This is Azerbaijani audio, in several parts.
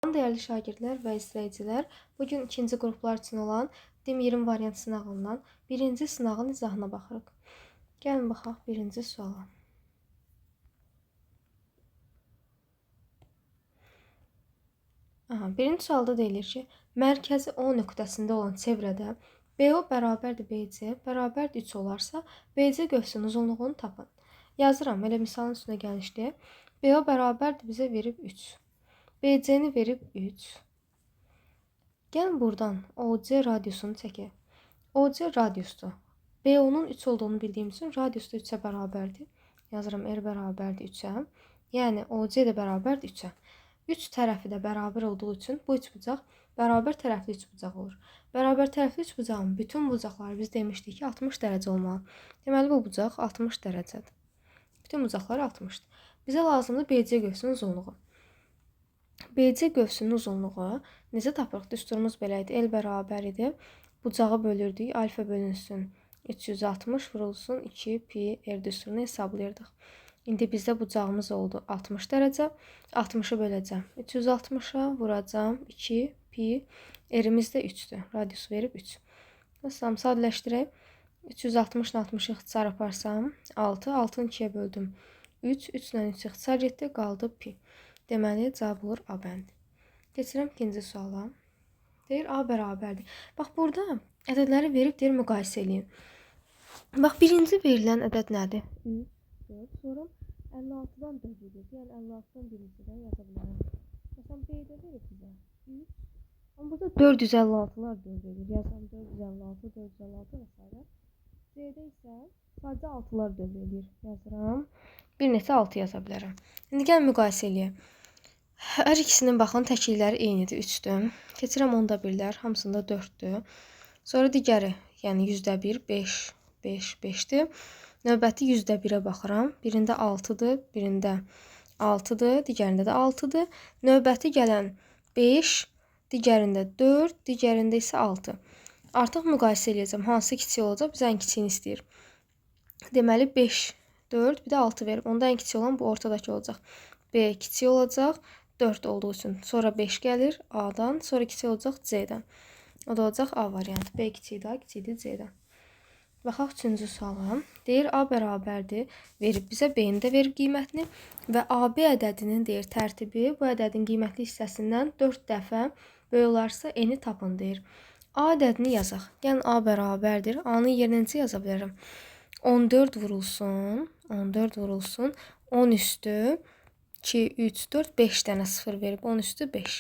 Değerli şagirdlər və izləyicilər, bugün ikinci qruplar üçün olan DİM-20 variant sınağından birinci sınağın izahına baxırıq. Gəlin baxaq birinci suala. Birinci sualda deyilir ki, mərkəzi O nöqtəsində olan çevrədə BO bərabərdir BC, bərabərdir 3 olarsa, BC qövsünün uzunluğunu tapın. Yazıram, elə misalın üstünə gəlişdir. BO bərabərdir bizə verib 3. BC-ni verib 3. Gəlin buradan OC radiusunu çəkək. OC radiusdur. BO-nun 3 olduğunu bildiyim üçün radius da 3-ə bərabərdir. Yazıram, R bərabərdir 3-ə. Yəni OC də bərabərdir 3-ə. 3 tərəfi də bərabər olduğu üçün bu üçbucaq bərabər tərəfli üçbucaq olur. Bərabər tərəfli üçbucağın bütün bucaqları biz demişdik ki 60 dərəcə olmalı. Deməli bu bucaq 60 dərəcədir. Bütün bucaqlar 60-dır. Bizə lazımdır BC qövsünün uzunluğu. BC qövsünün uzunluğu necə tapırıq? Düsturumuz belə idi. L bərabər idi. Bucağı bölürdük. Alfa bölünsün 360 vurulsun 2 pi R düsturunu hesablayırdıq. İndi bizdə bucağımız oldu 60 dərəcə. 60-ı böləcəm. 360-a vuracam 2 pi. R-imiz də 3-dür. Radius verib 3. Məsələn, sadələşdirək. 360 ilə 60-ı ixtisar aparsam 6. 6-nı 2-yə böldüm. 3. 3 ilə 3 ixtisar getdi. Qaldı pi. Deməli, cavab olur A bəndi. Keçirəm ikinci suala. Deyir, A bərabərdir. Bax, burada ədədləri verib, deyir, müqayisə edin. Bax, birinci verilən ədəd nədir? 3, 4, sonra 56-dan 4 edir. Yəni, 56-dan birincidən yaza bilərəm. Məsələn, B-də verib bizə 3. Amma burada 456-lar 4 edir. Yazam 456, 456 və s. C-də isə sadəcə 6-lar 4 edir. Yazıram. Bir neçə 6 yaza bilərəm. İndi gəlin müqayisə eləyək. Hər ikisinin baxın təklikləri eynidir, 3-dür. Keçirəm onda birlər, hamısında 4-dür. Sonra digəri, yəni %1, 5, 5, 5-dir. Növbəti %1-ə baxıram. Birində 6-dır, birində 6-dır, digərində də 6-dır. Növbəti gələn 5, digərində 4, digərində isə 6. Artıq müqayisə eləyəcəm. Hansı kiçik olacaq? Biz ən kiçiyini istəyir. Deməli 5, 4, bir də 6 verib. Onda ən kiçik olan bu ortadakı olacaq. B kiçik olacaq. 4 olduğu üçün. Sonra 5 gəlir A-dan. Sonra kiçik olacaq C-dən. O da olacaq A variantı. B kiçikdir, A kiçikdir C-dən. Baxaq 3-cü suala. Deyir A bərabərdir. Verib bizə B-ni də verib qiymətini. Və AB ədədinin deyir tərtibi bu ədədin qiymətli hissəsindən 4 dəfə böyük olarsa N-i tapın deyir. A ədədini yazaq. Yəni A bərabərdir. A-nın yerinə necə yaza bilərəm? 14 vurulsun. 14 vurulsun. 10 üstü 2, 3, 4, 5 dənə 0 verib 10 üstü 5.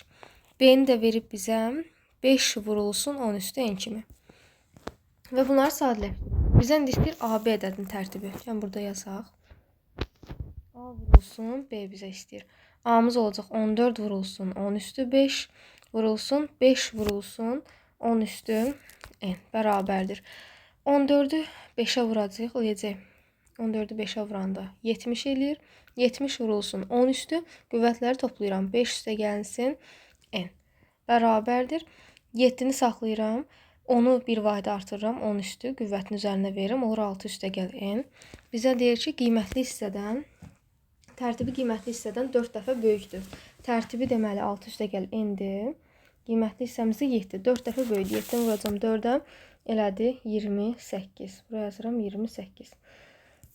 B-ni də verib bizə 5 vurulsun 10 üstü N kimi. Və bunları sadələşdirək. Bizdən istəyir AB ədədinin tərtibi. Yəni burada yazaq. A vurulsun B bizə istəyir. A-mız olacaq 14 vurulsun 10 üstü 5 vurulsun 5 vurulsun 10 üstü N bərabərdir. 14-ü 5-ə vuracaq, eləyəcək. 14-ü 5-ə vuranda 70 eləyir. 70 vurulsun 10 üstü. Qüvvətləri toplayıram. 5 üstə gəlsin N. Bərabərdir. 7-ni saxlayıram. 10-u bir vahid artırıram. 10 üstü. Qüvvətin üzərinə verirəm. Olur 6 üstə gəl N. Bizə deyir ki, qiymətli hissədən, tərtibi qiymətli hissədən 4 dəfə böyükdür. Tərtibi deməli 6 üstə gəl N-dir. Qiymətli hissəmizi 7. 4 dəfə böyükdür. 7-ni vuracam 4-ə. Elədi 28. Buraya yazıram 28.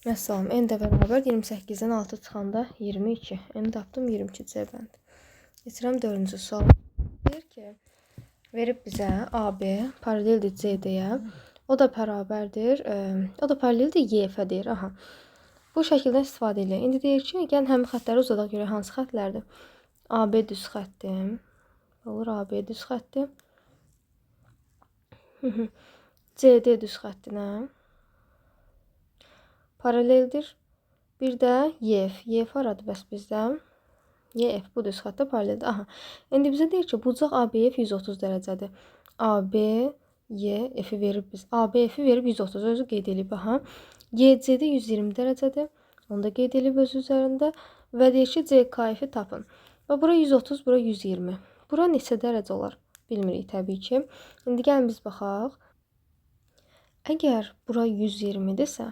Məsələn, N də bərabər 28-dən 6 çıxanda 22. N tapdım 22 C bənd. Keçirəm 4-cü sual. Deyir ki, verib bizə AB paraleldir CD-yə. O da bərabərdir. O da paraleldir YF-ə deyir. Aha. Bu şəkildən istifadə edir. İndi deyir ki, gəlin həmin xətləri uzadaq görək hansı xətlərdir. AB düz xətdir. Olur AB düz xətdir. CD düz xəttinə paraleldir. Bir də YF. YF aradı bəs bizdən. YF bu düz xəttə paraleldir. Aha. İndi bizə deyir ki, bucaq ABF 130 dərəcədir. AB YF-i verib biz. ABF-i verib 130. Özü qeyd edib. Aha. YC-də 120 dərəcədir. Onu da qeyd edib öz üzərində. Və deyir ki, CKF-i tapın. Və bura 130, bura 120. Bura neçə dərəcə olar? Bilmirik təbii ki. İndi gəlin biz baxaq. Əgər bura 120-dirsə,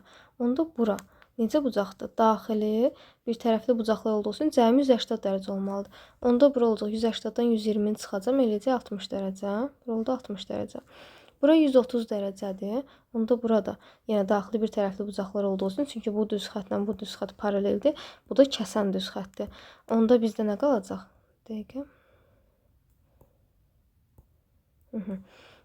onda bura necə bucaqdır? Daxili bir tərəfli bucaqlar olduğu üçün cəmi 180 dərəcə olmalıdır. Onda bura olacaq 180-dan 120-ni çıxacam, eləcək 60 dərəcə. Bura oldu 60 dərəcə. Bura 130 dərəcədir. Onda burada yenə daxili bir tərəfli bucaqlar olduğu üçün, çünki bu düz xəttlə bu düz xətt paraleldir. Bu da kəsən düz xəttdir. Onda bizdə nə qalacaq? Dəqiqə.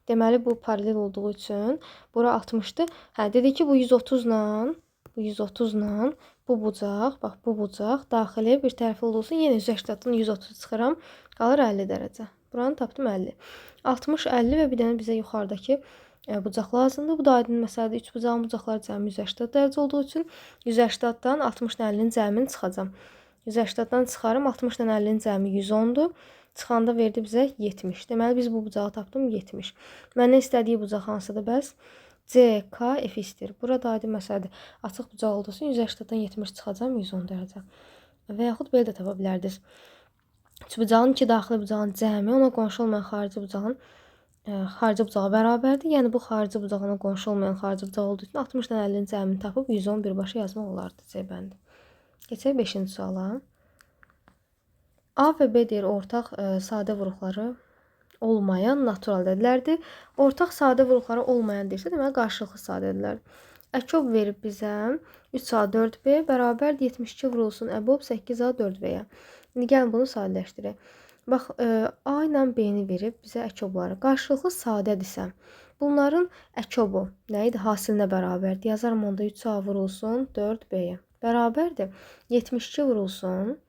Deməli bu paralel olduğu üçün bura 60-dır. Hə, dedik ki bu 130 ilə bu bucaq, bax bu bucaq daxili bir tərəfli olduğu üçün yenə 180-dan 130 çıxıram, qalır 50 dərəcə. Buranı tapdım 50. 60, 50 və bir dənə bizə yuxarıdakı bucaq lazımdır. Bu da aydın məsələdir. 3 bucağın bucaqları cəmi 180 dərəcə olduğu üçün 180-dan 60-dan 50-nin cəmini çıxacam. 180-dan çıxarım, 60-dan 50-nin cəmi 110-dur. Çıxanda verdi bizə 70. Deməli biz bu bucağı tapdım 70. Məndən istədiyi bucaq hansıdır bəs? CKF istir. Burada aydın məsələdir. Açıq bucaq olduğu üçün 180-dan 70 çıxacam 110 dərəcə. Və yaxud belə də tapa bilərdiniz. Bucağın iki daxili bucağın cəmi ona qonşu olmayan xarici bucağın xarici bucağa bərabərdir. Yəni bu xarici bucaq ona qonşu olmayan xarici bucaq olduğu üçün 60-dan 50-nin cəmini tapıb 110 birbaşa yazmaq olardı C bəndi. Keçək 5-ci suala. A və B deyir ortaq sadə vuruqları olmayan natural dedilərdir. Ortaq sadə vuruqları olmayan deyirsə, deməli qarşılıqlı sadədirlər. Əkob verib bizə 3A 4B bərabər 72 vurulsun əbob 8A 4B-yə. İndi gəlin bunu sadələşdirək. Bax, A ilə B-ni verib bizə əkobları. Qarşılıqlı sadədirsə, bunların əkobu nə idi? Hasilinə bərabərdir. Yazarım onda 3A vurulsun 4B-yə. Bərabərdir. 72 vurulsun.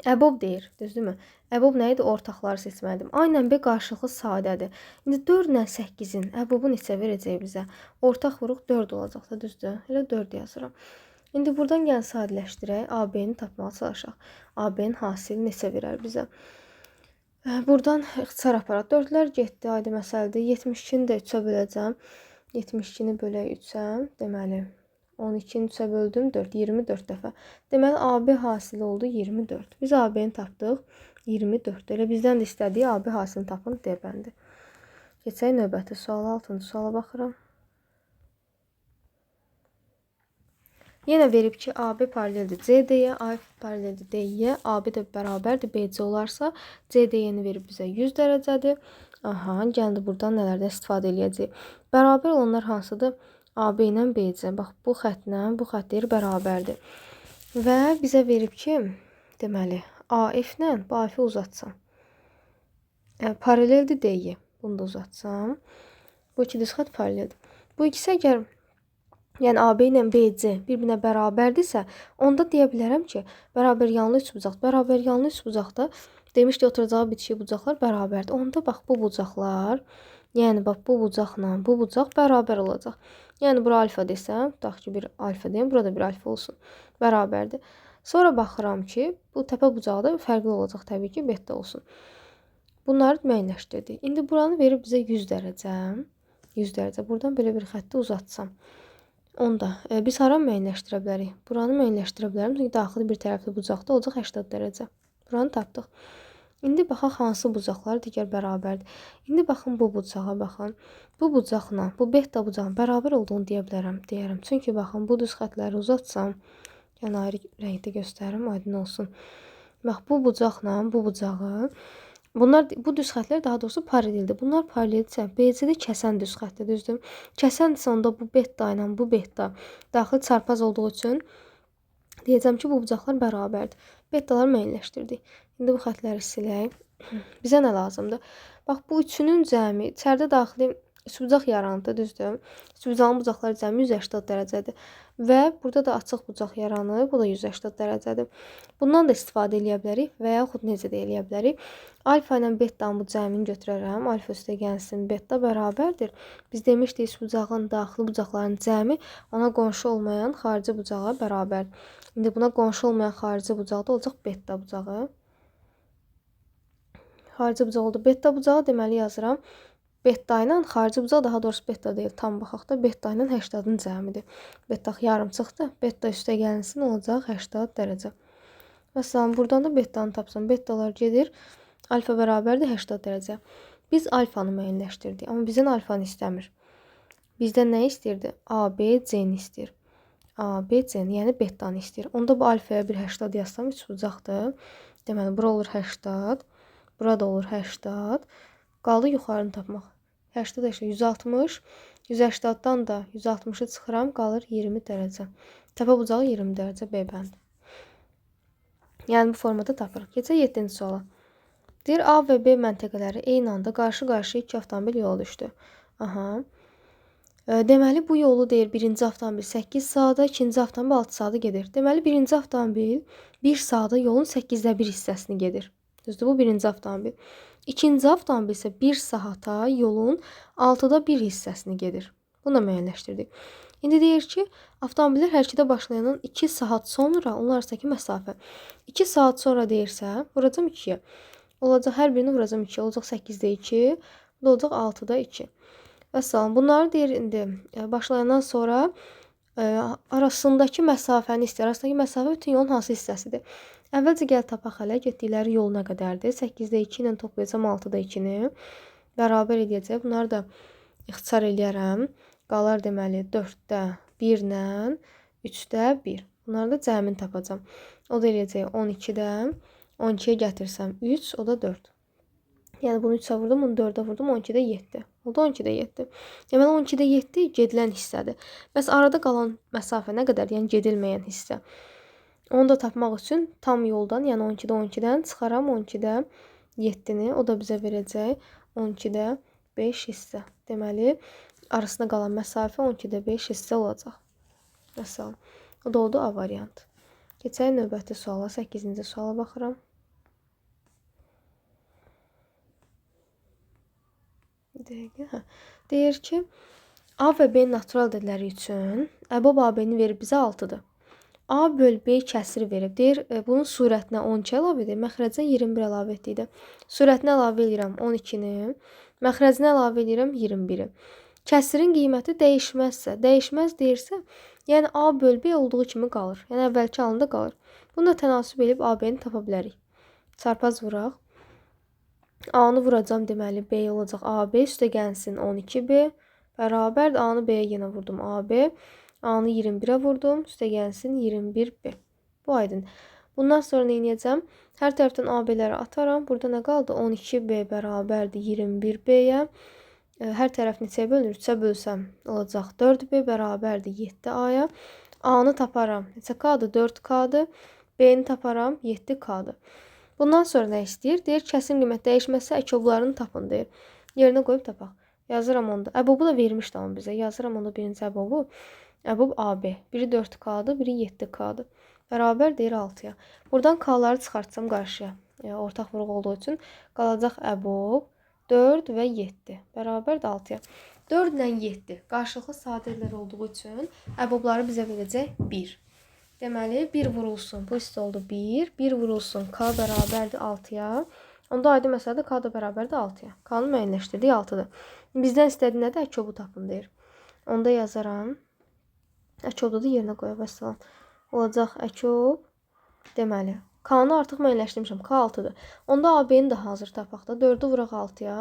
Əbob deyir, düzdürmü? Əbob nə idi? Ortaqları seçməlidim. A ilə B qarşılıqlı sadədir. İndi 4 ilə 8-in əbobu neçə verəcək bizə? Ortaq vuruq 4 olacaq da, düzdür? Elə 4 yazıram. İndi buradan gəlin sadələşdirək. AB-ni tapmağa çalışaq. AB-nin hasili neçə verər bizə? Buradan ixtisar aparaq. 4-lər getdi, aydın məsələdir. 72-ni də 3-ə böləcəm. 72-ni bölək 3-ə. Deməli 12-ni 3-ə böldüm 4, 24 dəfə. Deməli AB hasili oldu 24. Biz AB-ni tapdıq 24. Elə bizdən də istədiyi AB hasilini tapın D bəndi. Keçək növbəti suala, 6-cı suala baxıram. Yenə verib ki, AB paraleldir CD-yə, A paraleldir D-yə, AB də bərabərdir BC olarsa, CD-yəni verib bizə 100 dərəcədir. Aha, gəldi buradan nələrdən istifadə edəcəyik. Bərabər olanlar hansıdır? AB ilə BC. Bax, bu xəttlə bu xətt deyir bərabərdir. Və bizə verib ki, deməli, AF ilə bu AF-i uzatsam. Paraleldir D-yə. Bunu da uzatsam. Bu iki düz xətt paraleldir. Bu ikisi əgər yəni AB ilə BC bir-birinə bərabərdirsə, onda deyə bilərəm ki, bərabər yanlı üç bucaq, bərabər yanlı üç bucaqda demişdi oturacağı bitişik bucaqlar bərabərdir. Onda bax bu bucaqlar, yəni bax bu bucaqla bu bucaq bərabər olacaq. Yəni bura alfa desəm, tutaq ki bir alfa deyim, burada bir alfa olsun. Bərabərdir. Sonra baxıram ki, bu təpə bucağı da fərqli olacaq təbii ki, beta olsun. Bunları müəyyənləşdirdik. İndi buranı verib bizə 100 dərəcə. 100 dərəcə. Buradan belə bir xətti uzatsam. Onda biz hara müəyyənləşdirə bilərik? Buranı müəyyənləşdirə bilərəm. Çünki daxili bir tərəfli bucaqda olacaq 80 dərəcə. Buranı tapdıq. İndi baxaq hansı bucaqlar digər bərabərdir. İndi baxın bu bucağa baxın. Bu bucaqla bu beta bucağın bərabər olduğunu deyə bilərəm, deyərəm. Çünki baxın bu düz xəttləri uzatsam, yəni ayrı rəngdə göstərim, aydın olsun. Bax bu bucaqla bu bucağı bu düz xəttlər daha doğrusu paraleldir. Bunlar paraleldirsə, BC-də kəsən düz xəttdir, düzdür? Kəsəndirsə onda bu beta ilə bu beta daxil çarpaz olduğu üçün deyəcəm ki, bu bucaqlar bərabərdir. Betaları müəyyənləşdirdik. İndi bu xəttləri silək. Bizə nə lazımdır? Bax bu üçünün cəmi içəridə daxili üçbucaq yarandı, düzdür? Üçbucağın bucaqları cəmi 180 dərəcədir. Və burada da açıq bucaq yaranır, bu da 180 dərəcədir. Bundan da istifadə edə bilərik və yaxud necə də edə bilərik? Alfa ilə betanın bu cəmini götürərəm. Alfa üstə gəlsin, beta bərabərdir. Biz demişdik üçbucağın daxili bucaqlarının cəmi ona qonşu olmayan xarici bucağa bərabərdir. İndi buna qonşu olmayan xarici bucaq da olacaq beta bucağı. Xarici bucaq oldu beta bucağı, deməli yazıram. Beta ilə xarici bucaq, daha doğrusu beta deyil, tam baxaq da beta ilə 80-ın cəmidir. Beta yarım çıxdı. Beta üstə gəlsin olacaq 80 dərəcə. Məsələn, buradan da betanı tapsam, betalar gedir. Alfa bərabərdir 80 dərəcə. Biz alfanı müəyyənləşdirdik, amma bizdən alfanı istəmir. Bizdən nə istəyirdi? A, B, C-ni istəyir. ABC-ni, yəni betanı istəyir. Onda bu alfaya bir 80 yazsam 3 bucaqdır. Deməli, bura olur 80, bura da olur 80. Qaldı yuxarını tapmaq. 80 160, 180-dan da 160-ı çıxıram, qalır 20 dərəcə. Təpə bucağı 20 dərəcə B bəndi. Yəni bu formada tapırıq. Keçək 7-ci suala. Deyir, A və B məntəqələri eyni anda qarşı-qarşıya 2 avtomobil yola düşdü. Deməli, bu yolu deyir, birinci avtomobil 8 saata, ikinci avtomobil 6 saata gedir. Deməli, birinci avtomobil 1 saata yolun 8də 1 hissəsini gedir. Düzdür, bu birinci avtomobil. İkinci avtomobil isə 1 saata yolun 6da 1 hissəsini gedir. Bunu da müəyyənləşdirdik. İndi deyir ki, avtomobillər hərəkətə başlayandan 2 saat sonra onlar arasındakı məsafə. 2 saat sonra deyirsə, vuracam 2-yə. Olacaq, hər birini vuracam 2-yə. Olacaq 8-də 2, bu da olacaq 6-da 2. Vəssalam. Bunları deyir, indi başlayandan sonra arasındakı məsafəni istəyir. Arasındakı məsafə bütün yolun hansı hissəsidir? Əvvəlcə gəl tapaq hələ, getdikləri yol nə qədərdir? 8-də 2 ilə toplayacam 6-da 2-ni. Bərabər edəcək. Bunları da ixtisar eləyərəm. Qalar deməli 4-də 1 ilə 3-də 1. Bunları da cəmini tapacam. O da eləyəcək 12-də 12-yə gətirsəm 3, o da 4. Yəni bunu 3-ə vurdum, bunu 4-ə vurdum, 12-də 7. O da 12-də 7. Deməli 12-də 7 gedilən hissədir. Bəs arada qalan məsafə nə qədər? Yəni gedilməyən hissə. Onu da tapmaq üçün tam yoldan, yəni 12-də 12-dən çıxaram 12-də 7-ni. O da bizə verəcək 12-də 5 hissə. Deməli, arasında qalan məsafə 12-də 5 hissə olacaq. Məsələn, o da oldu A variantı. Keçək növbəti suala, 8-ci suala baxıram. Deyir ki, A və B natural ədədləri üçün əbab AB-ni verib bizə 6-dır. A böl B kəsiri verib. Deyir, bunun surətinə 12 əlavə edir, məxrəcinə 21 əlavə etdikdə. Surətinə əlavə edirəm 12-ni, məxrəcinə əlavə edirəm 21-i. Kəsirin qiyməti dəyişməzsə, dəyişməz deyirsə, yəni A böl B olduğu kimi qalır. Yəni əvvəlki halında qalır. Bunu da tənasüb edib AB-ni tapa bilərik. Çarpaz vuraq. A-nı vuracam, deməli B olacaq AB, üstə gəlsin 12B, bərabər A-nı B-yə yenə vurdum AB, A-nı 21-ə vurdum, üstə gəlsin 21B. Bu aydın. Bundan sonra nə edəcəm? Hər tərəfdən AB-ləri atarım. Burada nə qaldı? 12B bərabərdir 21B-yə. Hər tərəf neçəyə bölünür? 3-ə bölsəm olacaq 4B bərabərdir 7A-ya. A-nı taparam. Neçə K-dır? 4K-dır. B-ni taparam 7K-dır. Bundan sonra nə istəyir? Deyir, kəsim qiymət dəyişməzsə əkoblarını tapın, deyir. Yerinə qoyub tapaq. Yazıram onda. Əbobu da vermişdi amma bizə. Yazıram onda birinci əbobu. Əbob AB. Biri 4K-dır, biri 7K-dır. Bərabər deyir 6-ya. Buradan K-ları çıxartsam qarşıya. Ortaq vuruq olduğu üçün qalacaq əbob 4 və 7. Bərabər də 6-ya. 4 ilə 7 qarşılıqlı sadələr olduğu üçün əbobları bizə verəcək 1. Deməli, 1 vurulsun. Bu hissə oldu 1. 1 vurulsun. K bərabərdir 6-ya. Onda aydın məsələdə K da bərabərdir 6-ya. K-nı müəyyənləşdirdik 6-dır. Bizdən istədiyi nədir? Əkobu tapın deyir. Onda yazaram. Əkobda da yerinə qoya bəssalam. Olacaq əkob. Deməli, K-nı artıq müəyyənləşdirmişəm. K 6-dır. Onda AB-ni də hazır tapaq da. 4-ü vuraq 6-ya.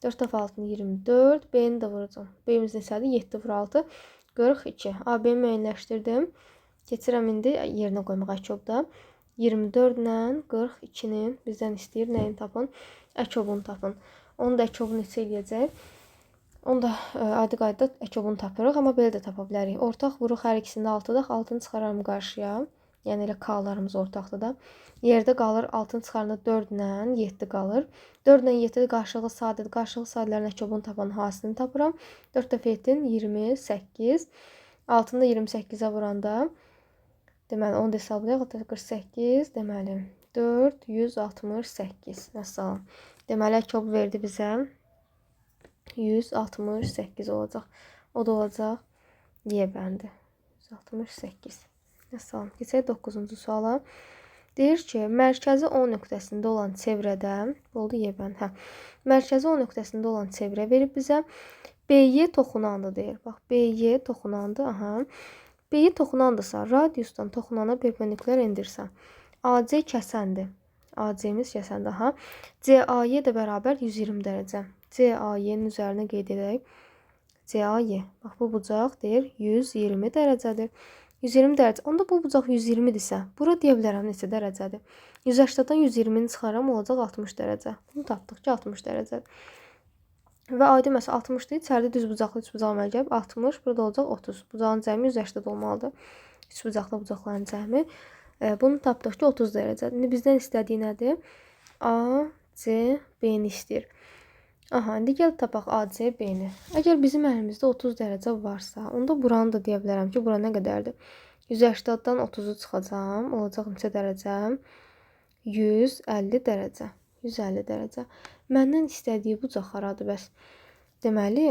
4 dəfə 6-nı 24. B-ni də vuracam. B-imiz neçədir? 7 vur 6. 42. AB-ni müəyyənləşdirdim. Keçirəm indi yerinə qoymaq əkobda. 24 ilə 42-ni bizdən istəyir. Nəyini tapın? Əkobunu tapın. Onu da əkobunu neçə eləyəcək? Onu da adi qaydada əkobunu tapırıq. Amma belə də tapa bilərik. Ortaq vuruq hər ikisində 6-daq. 6-nı çıxararım qarşıya. Yəni elə K-larımız ortaqdır da. Yerdə qalır 6-nı çıxaranda 4 ilə 7 qalır. 4 ilə 7 qarşılıqlı sadədir. Qarşılıqlı sadələrin əkobunu tapan hasilini tapıram. 4 dəfə 7-nin 28. 6-nı da 28-ə vuranda deməli, onu da hesablayaq. 48, deməli, 468. Məsələn. Deməli, əkob verdi bizə 168 olacaq. O da olacaq Y bəndi. 168. Məsələn. Keçək 9-cu suala. Deyir ki, mərkəzi O nöqtəsində olan çevrədə, oldu Y bəndi, mərkəzi O nöqtəsində olan çevrə verib bizə. BY toxunandı deyir. Bax, BY toxunandı, B-yi toxunandırsa, radiusdan toxunana perpendikulyar endirsən. AC kəsəndir. AC-miz kəsəndir. CAY də bərabər 120 dərəcə. CAY-nin üzərinə qeyd edək. CAY. Bax, bu bucaq deyir 120 dərəcədir. 120 dərəcə. Onda bu bucaq 120-dirsə, bura deyə bilərəm neçə dərəcədir? 180-dan 120-ni çıxaram, olacaq 60 dərəcə. Bunu tapdıq ki, 60 dərəcədir. Və ayda məsələn 60-dır, içəridə düz bucaqlı üç bucaq əmələ gəlib 60, burada olacaq 30. Bucağın cəmi 180 olmalıdır. Üç bucaqlı bucaqların cəmi. Bunu tapdıq ki, 30 dərəcədir. İndi bizdən istədiyi nədir? A, C, B-ni istəyir. Aha, indi gəl tapaq AC, B-ni. Əgər bizim əlimizdə 30 dərəcə varsa, onda buranı da deyə bilərəm ki, bura nə qədərdir? 180-dan 30-u çıxacam, olacaq neçə dərəcə? 150 dərəcə. 150 dərəcə. Məndən istədiyi bucaq haradır bəs? Deməli,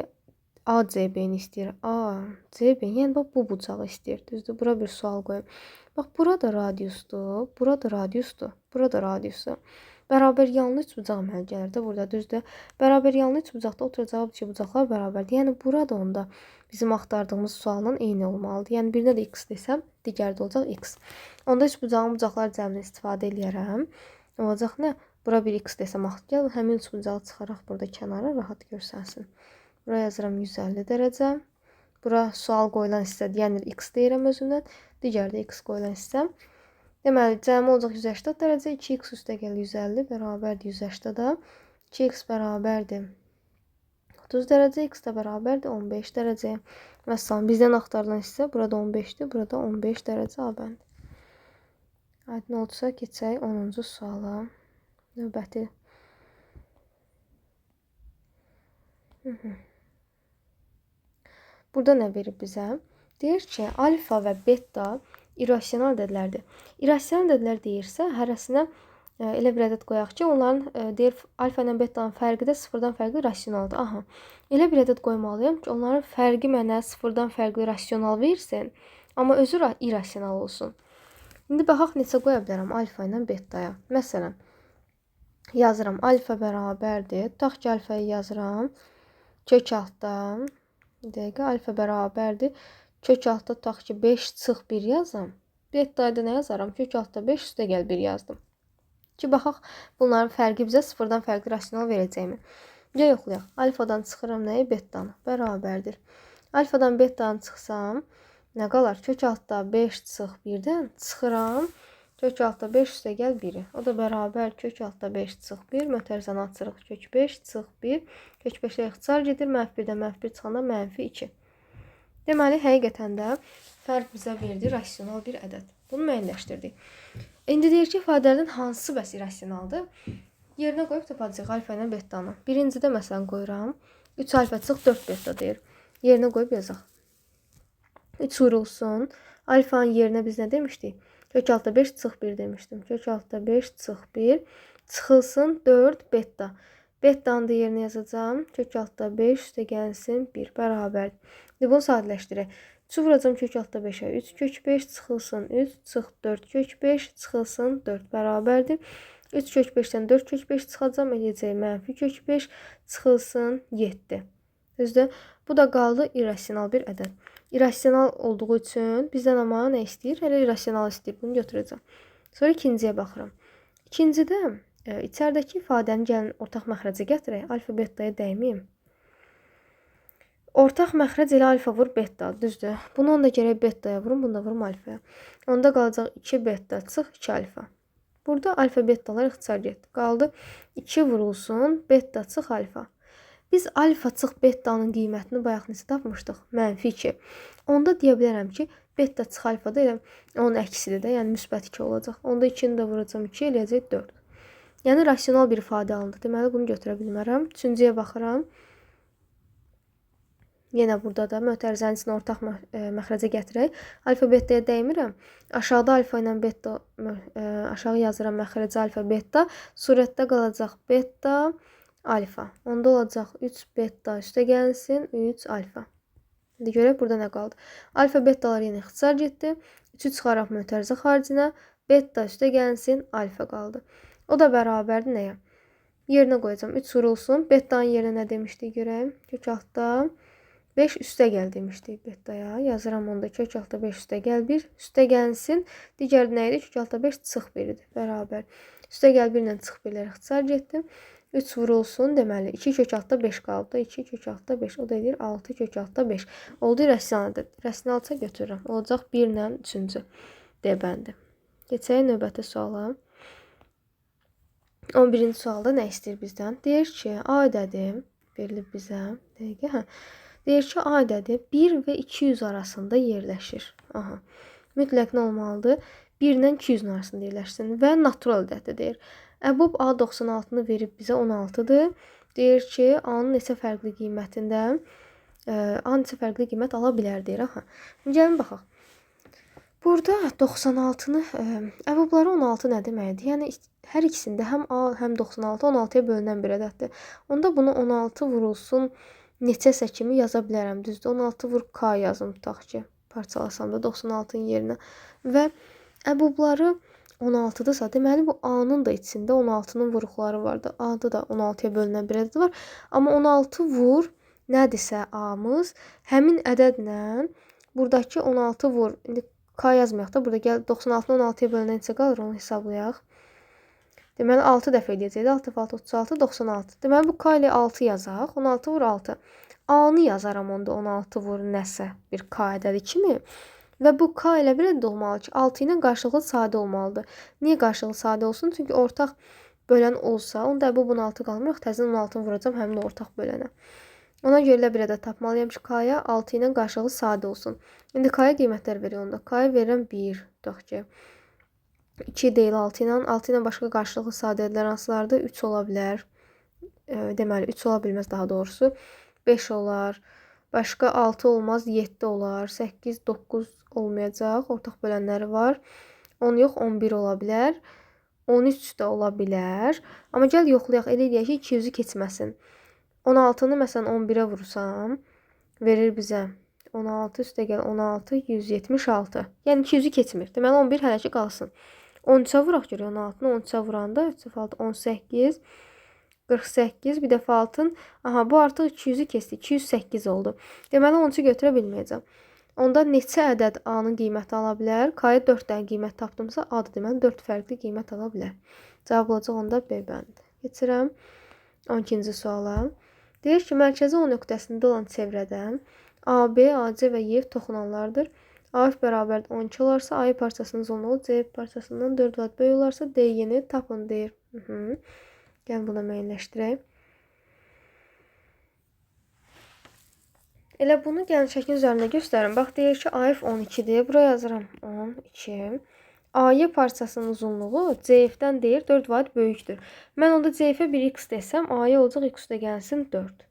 ACB-ni istəyir. ACB, yəni bax bu bucağı istəyir. Düzdür? Bura bir sual qoyum. Bax, burada radiusdur, burada radiusdur, burada radiusdur. Bərabər yanlı üç bucaq əmələ gəlir də burada, düzdür? Bərabər yanlı üç bucaqda oturacaq ki, bucaqlar bərabərdir. Yəni, burada onda bizim axtardığımız sualın eyni olmalıdır. Yəni, birinə də x desəm, digərdə olacaq x. Onda üç bucağın bucaqlar cəmini istifadə edərəm. Olacaq nə? Bura bir x desəm, gəl, həmin üç bucağı çıxaraq burada kənara rahat görsənsin. Bura yazıram 150 dərəcə. Bura sual qoyulan hissədir, yəni x deyirəm özümdən. Digərdə x qoyulan hissəm. Deməli, cəmi olacaq 180 dərəcə, 2x üstə gəl 150 bərabərdir 180-da. 2x bərabərdir 30 dərəcə, x də bərabərdir 15 dərəcə. Məsələn, bizdən axtarılan hissə burada 15-dir, burada 15 dərəcə A-bəndir. Aydın oldusa, keçək 10-cu suala. Növbəti. Burada nə verir bizə? Deyir ki, alfa və beta irrasional ədədlərdir. İrrasional ədədlər deyirsə, hərəsinə elə bir ədəd qoyaq ki, onların deyir alfa ilə betanın fərqi də sıfırdan fərqli rasionaldır. Aha. Elə bir ədəd qoymalıyam ki, onların fərqi mənə sıfırdan fərqli rasional versin, amma özü irrasional olsun. İndi baxaq neçə qoya bilərəm alfa ilə betaya. Məsələn, yazıram alfa bərabərdir. Tutaq ki, alfayı yazıram. Kök altdan. Bir dəqiqə, alfa bərabərdir. Kök altda tutaq ki, 5 çıx 1 yazam. Betayı da nə yazaram? Kök altda 5 üstə gəl 1 yazdım. Ki, baxaq bunların fərqi bizə sıfırdan fərqli rasional verəcəkmi? Ya yoxlayaq. Alfadan çıxıram nəyi? Betanı. Bərabərdir. Alfadan betanı çıxsam, nə qalar? Kök altda 5 çıx 1-dən çıxıram. Kök altda 5 üstə gəl 1-i. O da bərabər kök altda 5 çıx 1. Mötərizəni açırıq. Kök 5 çıx 1. Kök 5-ə ixtisar gedir. Mənfi 1-də mənfi 1 çıxanda mənfi 2. Deməli, həqiqətən də fərq bizə verdi rasional bir ədəd. Bunu müəyyənləşdirdik. İndi deyir ki, ifadələrin hansı bəs irrasionaldır? Yerinə qoyub tapacaq alfa ilə betanı. Birincidə məsələn qoyuram. 3 alfa çıx 4 beta deyir. Yerinə qoyub yazaq. 3 vurulsun. Alfanın yerinə biz nə demişdik? Kök altda 5 çıx 1 demişdim. Kök altda 5 çıx 1 çıxılsın 4 beta. Betanı da yerinə yazacağım. Kök altda 5 üstə gəlsin 1 bərabər. İndi bunu sadələşdirək. 3 vuracağım kök altda 5-ə. 3 kök 5 çıxılsın 3 çıx 4 kök 5 çıxılsın 4 bərabərdir. 3 kök 5-dən 4 kök 5 çıxacam. Eləyəcək mənfi kök 5 çıxılsın 7. Düzdür? Bu da qaldı irrasional bir ədəd. İrrasional olduğu üçün bizdən amma nə istəyir? Hələ irrasional istəyir. Bunu götürəcəm. Sonra ikinciyə baxıram. İkincidə içəridəki ifadəni gəlin ortaq məxrəcə gətirək. Alfa betaya dəyməyim. Ortaq məxrəc ilə alfa vur beta. Düzdür? Bunu onda gərək betaya vurum. Bunu da vurum alfaya. Onda qalacaq 2 beta çıx 2 alfa. Burada alfa betalar ixtisar getdi. Qaldı 2 vurulsun beta çıx alfa. Biz alfa çıx betanın qiymətini bayaq necə tapmışdıq? Mənfi 2. Onda deyə bilərəm ki, beta çıx alfa da elə onun əksidir də, yəni müsbət 2 olacaq. Onda 2-ni də vuracam 2, eləyəcək 4. Yəni rasional bir ifadə alındı. Deməli, bunu götürə bilmərəm. Üçüncüyə baxıram. Yenə burada da mötərizənin içində ortaq məxrəcə gətirək. Alfa betaya dəymirəm. Aşağıda alfa ilə beta, aşağı yazıram məxrəcə alfa beta. Surətdə qalacaq beta alfa. Onda olacaq 3 beta üstə gəlsin 3 alfa. İndi görək burada nə qaldı. Alfa betalar yenə ixtisar getdi. 3-ü çıxaraq mötərizə xaricinə. Beta üstə gəlsin alfa qaldı. O da bərabərdir nəyə? Yerinə qoyacam. 3 vurulsun. Betanın yerinə nə demişdik görəyim. Kök altda 5 üstə gəl demişdik betaya. Yazıram onda kök altda 5 üstə gəl 1. Üstə gəlsin. Digər nə idi? Kök altda 5 çıx 1 idi. Bərabər. Üstəgəl 1 ilə çıxıb belə ixtisar getdim. 3 vurulsun, deməli 2 kök altda 5 qaldı. 2 kök altda 5, o da edir 6 kök altda 5. Oldu irrasional ədəd. Irrasionalsa götürürəm. Olacaq 1 ilə 3-cü D bəndi. Keçək növbəti suala. 11-ci sualda nə istəyir bizdən? Deyir ki, A ədədi verilib bizə. Dəqiqə, hə. Deyir ki, A ədədi 1 və 200 arasında yerləşir. Aha. Mütləq nə olmalıdır? 1 ilə 200 arasında yerləşsin və natural ədəddir deyir. Əbub A96-nı verib bizə 16-dır. Deyir ki, A-nın neçə fərqli qiymətində A neçə fərqli qiymət ala bilər deyir. Aha. Gəlin baxaq. Burada 96-nı, əbubları 16 nə deməkdir? Yəni, hər ikisində həm A, həm 96 16-ya bölünən bir ədəddir. Onda bunu 16 vurulsun neçəsə kimi yaza bilərəm, düzdür? 16 vur K yazım, tutaq ki, parçalasam da 96-nın yerinə. Və əbubları 16-dırsa, deməli bu A-nın da içində 16-nın vuruqları vardı. A-da da 16-ya bölünən bir ədəd var. Amma 16 vur nədirsə A-mız, həmin ədədlə buradakı 16 vur, indi K yazmayaq da, burada gəl 96-nı 16-ya bölünən neçə qalır, onu hesablayaq. Deməli 6 dəfə edəcəkdir. 6 dəfə 6, 36, 96. Deməli bu K ilə 6 yazaq. 16 vur 6. A-nı yazaram onda 16 vur nəsə bir K ədədi kimi. Və bu K ilə bir ədəd olmalı ki, 6 ilə qarşılıqlı sadə olmalıdır. Niyə qarşılıqlı sadə olsun? Çünki ortaq bölən olsa, onda bu 16 qalmır. Təzən 16-nı vuracam həmin ortaq bölənə. Ona görə bir ədəd tapmalıyam ki, K-ya 6 ilə qarşılıqlı sadə olsun. İndi K-ya qiymətlər verir onda. K-ya verirəm 1. Tutaq ki, 2 deyil 6 ilə. 6 ilə başqa qarşılıqlı sadə ədədlər hansılardır? 3 ola bilər. Deməli, 3 ola bilməz daha doğrusu. 5 olar. Başqa 6 olmaz, 7 olar. 8, 9 olmayacaq. Ortaq bölənləri var. 10 yox, 11 ola bilər. 13 də ola bilər. Amma gəl yoxlayaq. Elə deyək ki, 200-ü keçməsin. 16-nı məsələn 11-ə vursam, verir bizə 16 üstə gəl 16, 176. Yəni 200-ü keçmir. Deməli 11 hələ ki qalsın. 13-ə vuraq görə 16-nı 13-ə vuranda 3 dəfə 6, 18, 48, bir dəfə 6-ın. Aha, bu artıq 200-ü keçdi. 208 oldu. Deməli 13-ü götürə bilməyəcəm. Onda neçə ədəd A-nın qiyməti ala bilər? K-ya 4 dənə qiymət tapdımsa, A da deməli 4 fərqli qiymət ala bilər. Cavab olacaq onda B bəndi. Keçirəm 12-ci suala. Deyir ki, mərkəzi O nöqtəsində olan çevrədə AB, AC və Y toxunanlardır. AF bərabər 12 olarsa, A parçasının uzunluğu C parçasından 4 vat böyük olarsa, D-ni tapın deyir. Gəl bunu müəyyənləşdirək. Elə bunu gəlin şəklin üzərində göstərim. Bax, deyir ki, AF 12-dir. Buraya yazıram 12. AY parçasının uzunluğu CF-dən deyir 4 vat böyükdür. Mən onda CF-ə 1x desəm, AY olacaq x üstə gəlsin 4.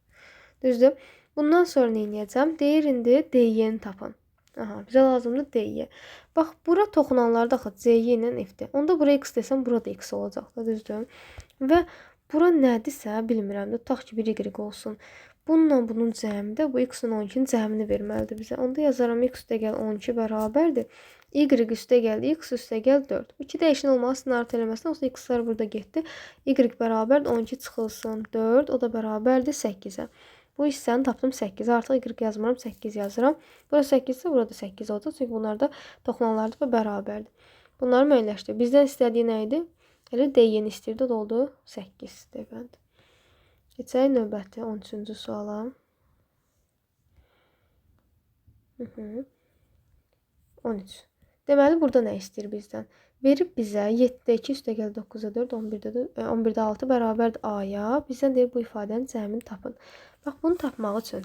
Düzdür? Bundan sonra nə edəcəm? Deyir indi DY-ni tapın. Aha, bizə lazımdır DY. Bax, bura toxunanlarda axı CY ilə F-dir. Onda bura x desəm, bura da x olacaq da, düzdür? Və bura nədirsə, bilmirəm də, tutaq ki, 1 y olsun. Bununla bunun cəmi də bu x-in 12-nin cəmini verməlidir bizə. Onda yazaram x üstə gəl 12 bərabərdir. Y üstə gəl x üstə gəl 4. 2 dəyişən olmalı sinart eləməsinə. Olsa x-lar burada getdi. Y bərabərdir 12 çıxılsın 4. O da bərabərdir 8-ə. Bu hissəni tapdım 8. Artıq y yazmıram, 8 yazıram. Burada 8 isə burada 8 olacaq. Çünki bunlar da toxunanlardır və bərabərdir. Bunları müəyyənləşdir. Bizdən istədiyi nə idi? Elə D-ni istəyirdi. O da oldu 8. Deməli. Keçək növbəti 13-cü suala. 13. Deməli, burada nə istəyir bizdən? Verib bizə 7-də 2 üstə gəl 9-da 4, 11-də 6 bərabərdir A-ya. Bizdən deyir bu ifadənin cəmini tapın. Bax, bunu tapmaq üçün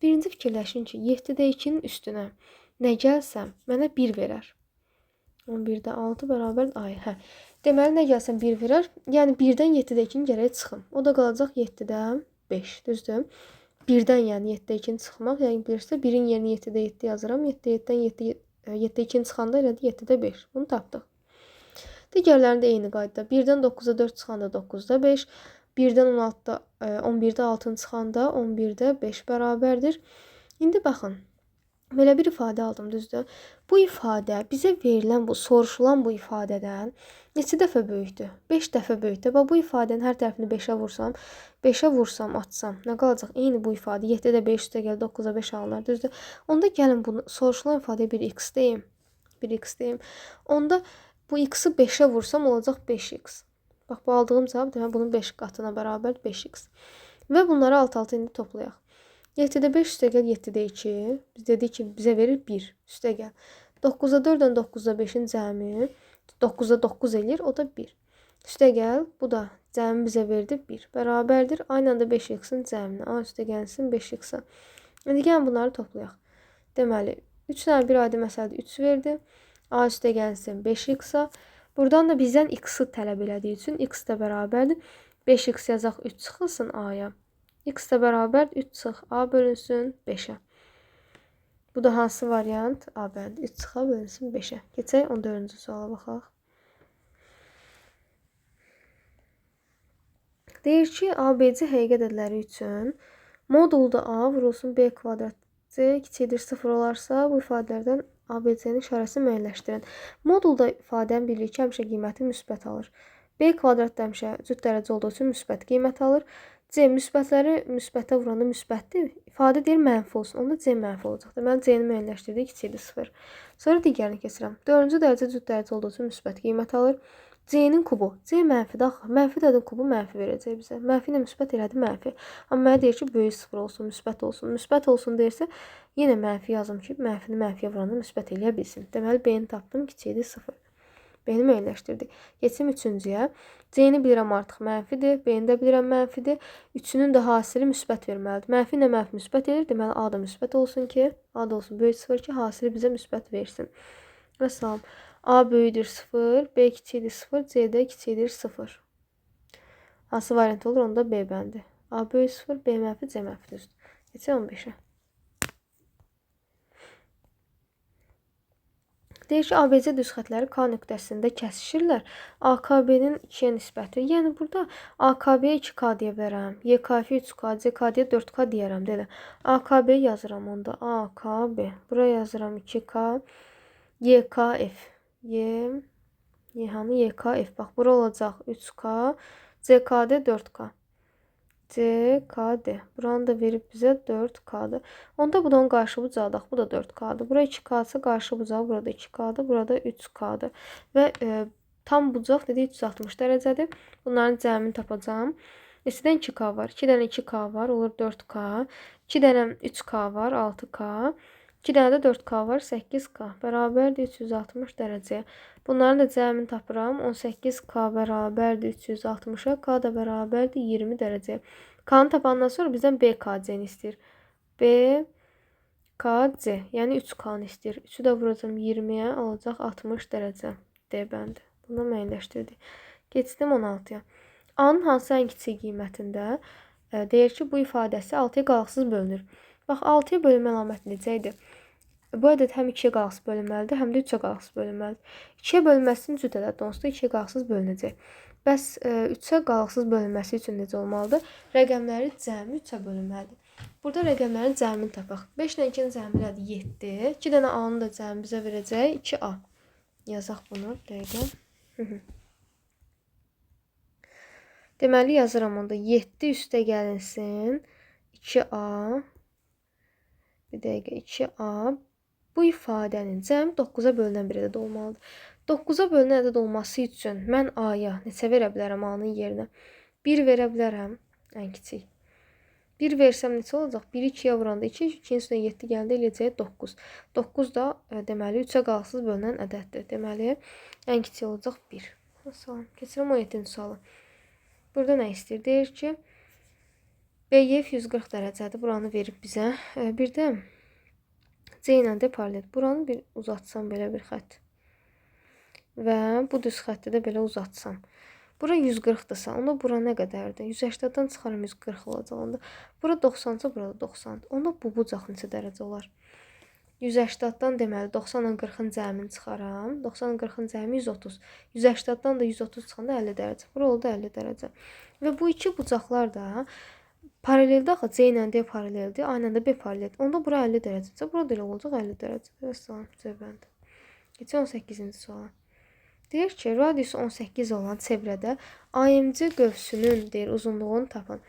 birinci fikirləşin ki, 7-də 2-nin üstünə nə gəlsəm, mənə 1 verər. 11-də 6 bərabərdir A-ya. Hə. Deməli, nə gəlsəm 1 verər. Yəni, 1-dən 7-də 2-nin gərək çıxım. O da qalacaq 7-də 5, düzdür? 1-dən yəni 7-də 2-ni çıxmaq, yəni bilirsə, 1-in yerinə 7-də 7 yazıram. 7-dən 7-də 2-ni çıxanda elədi 7-də 5. Bunu tapdıq. Digərlərində eyni qaydada. 1-dən 9-da 4 çıxanda 9-da 5. 1-dən 11-də 6-nı çıxanda 11-də 5 bərabərdir. İndi baxın. Belə bir ifadə aldım, düzdür? Bu ifadə bizə verilən, soruşulan bu ifadədən neçə dəfə böyükdür? 5 dəfə böyükdür. Bax, bu ifadənin hər tərəfini 5-ə vursam, açsam, nə qalacaq? Eyni bu ifadə 7-də 5 üstə gəl 9-a 5 alınır, düzdür? Onda gəlin bunu soruşulan ifadəyə bir x deyim. Onda bu x-i 5-ə vursam olacaq 5x. Bax, bu aldığım cavab demək bunun 5 qatına bərabər 5x. Və bunları alt-alta indi toplayaq. 7-də 5 üstəgəl 7-də 2. Biz dedik ki, bizə verir 1 üstəgəl. 9-da 4-dən 9-da 5-in cəmi 9-da 9 eləyir, o da 1. Üstəgəl, bu da cəmi bizə verdi 1. Bərabərdir. Aynı anda 5x-in cəminə. A üstəgəlsin 5x-a. İndi gəlin bunları toplayaq. Deməli, 3 dənə bir adi məsələdə 3 verdi. A üstəgəlsin 5x-a. Buradan da bizdən x-i tələb elədiyi üçün x də bərabərdir. 5x yazaq 3 çıxılsın a-ya. X də bərabər 3 çıx a bölünsün 5-ə. Bu da hansı variant? A bəndi 3 çıxa bölünsün 5-ə. Keçək 14-cü suala baxaq. Deyir ki, ABC həqiqət ədləri üçün modulda A vurulsun B kvadrat C kiçikdir 0 olarsa, bu ifadələrdən ABC-nin işarəsini müəyyənləşdirin. Modulda ifadənin birliyi həmişə qiyməti müsbət alır. B kvadrat da həmişə cüt dərəcə olduğu üçün müsbət qiymət alır. C müsbətləri müsbətə vuranda müsbətdir. İfadə deyir mənfi olsun. Onda C mənfi olacaq. Deməli C-ni müəyyənləşdirdik kiçikdir 0. Sonra digərini keçirəm. 4-cü dərəcə cüt dərəcə olduğu üçün müsbət qiymət alır. C-nin kubu. C mənfidir axı. Mənfi dədim kubu mənfi verəcək bizə. Mənfi ilə müsbət elədi mənfi. Amma mənə deyir ki, böyük 0 olsun, müsbət olsun. Müsbət olsun deyirsə, yenə mənfi yazım ki, mənfini mənfiyə vuranda müsbət eləyə bilsin. Deməli B-ni tapdım, kiçikdir 0. B-ni müəyyənləşdirdik. Keçim 3-cüyə. C-ni bilirəm artıq mənfidir. B-ni də bilirəm mənfidir. 3-ünün də hasili müsbət verməlidir. Mənfi ilə mənfi müsbət edir. Deməli A da müsbət olsun ki, A da olsun böyük 0 ki, hasili bizə müsbət versin. Məsələn, A böyüdür 0, B kiçikdir 0, C də kiçikdir 0. Hansı variant olur? Onda B bəndi. A böyük 0, B mənfi, C mənfi düzdür. Keçək 15-ə. Deyir ki, ABC düz xətləri K nöqtəsində kəsişirlər. AKB-nin 2-yə nisbəti. Yəni, burada AKB-yə 2K deyə bilərəm. YKF-yə 3K, CKD-yə 4K deyərəm. Deyə. AKB yazıram onda. AKB. Buraya yazıram 2K. YKF. Yəni YKF. Bax, bura olacaq 3K. CKD 4K. CKD. Buranı da verib bizə 4K-dır. Onda bu da onun qarşı bucaqdaq. Bu da 4K-dır. Bura 2K-sı qarşı bucaq. Burada 2K-dır. Burada 3K-dır. Və tam bucaq dedik 360 dərəcədir. Bunların cəmini tapacağım. Neçədən 2K var? 2 dənə 2K var. Olur 4K. 2 dənə 3K var. 6K. 2 dənə də 4K var. 8K. Bərabərdir 360 dərəcəyə. Bunların da cəmini tapıram. 18K bərabərdir 360-a. K da bərabərdir 20 dərəcəyə. K-nı tapandan sonra bizdən BKC-ni istəyir. BKC. Yəni 3K-nı istəyir. 3-ü də vuracam 20-yə. Olacaq 60 dərəcə. D bəndi. Bunu müəyyənləşdirdik. Keçdim 16-ya. A-nın hansı ən kiçik qiymətində deyir ki, bu ifadəsi 6-ya qalıqsız bölünür. Bax, 6-ya bölünmə əlaməti necə idi? Bu ədəd həm 2-yə qalıqsız bölünməlidir, həm də 3-yə qalıqsız bölünməlidir. 2-yə bölünməsinin cüt ədəddir, onsuz da 2-yə qalıqsız bölünəcək. Bəs 3-ə qalıqsız bölünməsi üçün necə olmalıdır? Rəqəmləri cəmi 3-ə bölünməlidir. Burada rəqəmlərin cəmini tapaq. 5 ilə 2-nin cəmi elədi 7. 2 dənə A-nın da cəmi bizə verəcək 2A. Yazaq bunu dəqiqə. Deməli, yazıram onda 7 üstə gəlinsin 2A. Bir dəqiqə 2A. Bu ifadənin cəmi 9-a bölünən bir ədəd olmalıdır. 9-a bölünən ədəd olması üçün mən A-ya neçə verə bilərəm A-nın yerinə? 1 verə bilərəm, ən kiçik. 1 versəm neçə olacaq? 1-i 2-yə vuranda 2, 2-nin üstünə 7 gəldi, eləyəcək 9. 9 da deməli 3-ə qalıqsız bölünən ədəddir. Deməli, ən kiçik olacaq 1. Keçirəm 17-ci sualı. Burada nə istəyir? Deyir ki, BF 140 dərəcədir. Buranı verib bizə. Bir də C ilə D paralel. Buranı bir uzatsam belə bir xətt. Və bu düz xətti də belə uzatsam. Bura 140-dırsa, onda bura nə qədərdir? 180-dan çıxarım 140 olacaq onda. Bura 90-sa, burada 90. Onda bu bucaq neçə dərəcə olar? 180-dan deməli 90-la 40-ın cəmini çıxaram. 90-la 40-ın cəmi 130. 180-dan da 130 çıxanda 50 dərəcə. Bura oldu 50 dərəcə. Və bu iki bucaqlar da paraleldə axı C ilə D paraleldir, A ilə də B paraleldir. Onda bura 50 dərəcədirsə, bura da elə olacaq 50 dərəcə. Vəssalam, C bəndi. Keçək 18-ci suala. Deyir ki, radiusu 18 olan çevrədə AMC qövsünün deyir uzunluğunu tapın.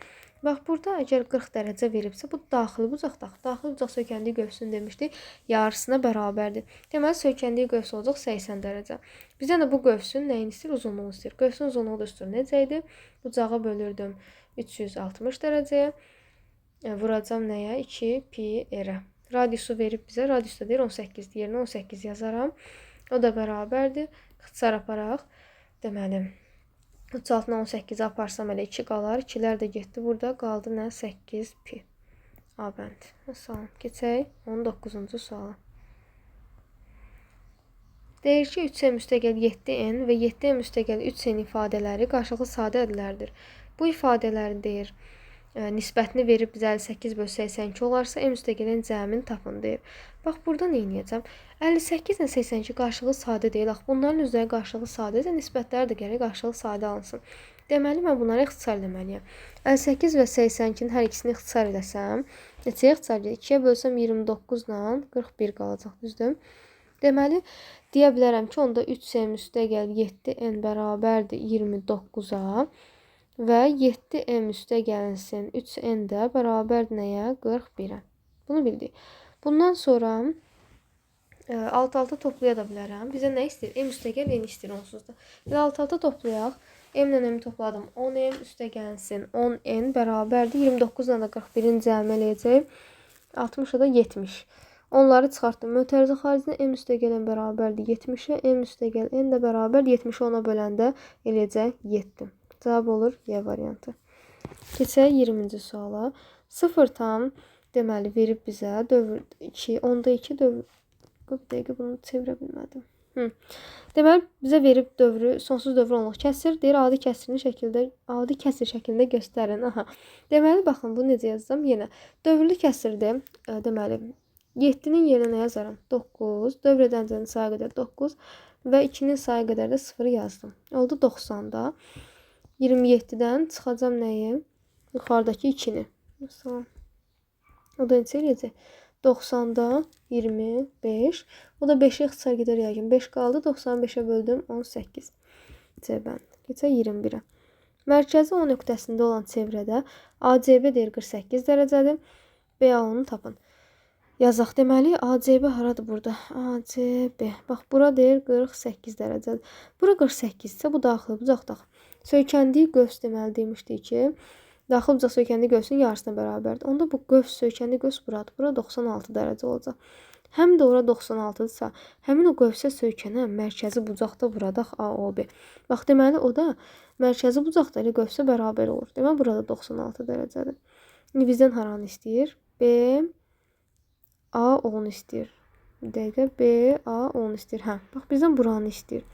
Bax, burada əgər 40 dərəcə veribsə, bu daxili bucaqdır. Daxili bucaq söykəndiyi qövsün demişdik, yarısına bərabərdir. Deməli, söykəndiyi qövs olacaq 80 dərəcə. Bizdən də bu qövsün nəyini istəyir? Uzunluğunu istəyir. Qövsün uzunluğu da üstür. Necə idi? Bucağı bölürdüm 360 dərəcəyə. Vuracam nəyə? 2 pi r-ə. Radiusu verib bizə. Radius da deyir 18. Yerinə 18 yazaram. O da bərabərdir. İxtisar aparaq. Deməli, 36-dan 18 aparsam elə 2 qalar. 2-lər də getdi. Burada qaldı nə? 8 pi. A bənd. Salam. Keçək 19-cu suala. Deyir ki, 3n müstəqil 7n və 7n müstəqil 3n ifadələri qarşılıqlı sadə ədlərdir. Bu ifadələrin deyir, nisbətini verib bizə 58/82 olarsa, n müstəqilin cəmini tapın deyir. Bax, burada nə edəcəm? 58 ilə 82 qarşılıqlı sadə deyil. Bunların üzrə qarşılıqlı sadədir, nisbətləri də gərək qarşılıqlı sadə alınsın. Deməli, mən bunları ixtisar eləməliyəm. 58 və 82-nin hər ikisini ixtisar eləsəm, neçəyə ixtisar edir? 2-yə bölsəm 29 ilə 41 qalacaq, düzdür? Deməli, deyə bilərəm ki, onda 3n müstəqil 7n bərabərdir 29-a və 7n müstəqilsin 3n də bərabərdir nəyə? 41-ə. Bunu bildik. Bundan sonra alt-alta toplaya da bilərəm. Bizə nə istəyir? M müstəqil n istəyir onsuz da. Belə alt-alta toplayaq. M ilə m topladım. 10m üstəgəlsin 10n bərabərdir. 29 ilə də 41-in cəmi eləyəcək. 60-a da 70. Onları çıxartdım. Mötərizə xaricinə m müstəqilin bərabərdir 70-ə. M müstəqil n də bərabər 70-i ona böləndə eləyəcək 7. Cavab olur Y variantı. Keçək 20-ci suala. 0 tam deməli verib bizə dövr 2, onda 2 dövr. Bir dəqiqə bunu çevirə bilmədim. Deməli bizə verib dövrü sonsuz dövr onluq kəsir. Deyir adi kəsr şəklində göstərin. Aha. Deməli baxın bu necə yazacağam? Yenə dövrlü kəsirdir. Deməli 7-nin yerinə nə yazaram? 9. Dövr edəncənin sayı qədər 9 və 2-nin sayı qədər də 0 yazdım. Oldu 90-da. 27-dən çıxacam nəyi? Yuxarıdakı 2-ni. Məsələn. O da neçə eləyəcək? 90-da 25. O da 5-ə ixtisar gedər yəqin. 5 qaldı. 95-ə böldüm 18. C bənd. Keçək 21-ə. Mərkəzi O nöqtəsində olan çevrədə ACB deyir 48 dərəcədir. BA-onu tapın. Yazaq. Deməli ACB haradır burada? ACB. Bax bura deyir 48 dərəcədir. Bura 48 isə bu daxili bucaqdır. Söykəndiyi qövs deməli demişdik ki, daxil bucaq söykəndiyi qövsün yarısına bərabərdir. Onda bu qövs söykəndiyi qövs buradır. Bura 96 dərəcə olacaq. Həm də ora 96-dırsa, həmin o qövsə söykənən mərkəzi bucaqda buradaq AOB. Bax deməli o da mərkəzi bucaqda ilə qövsə bərabər olur. Deməli burada 96 dərəcədir. İndi bizdən haranı istəyir? B A 10 istəyir. Bir dəqiqə B A 10 istəyir. Hə, bax bizdən buranı istəyir.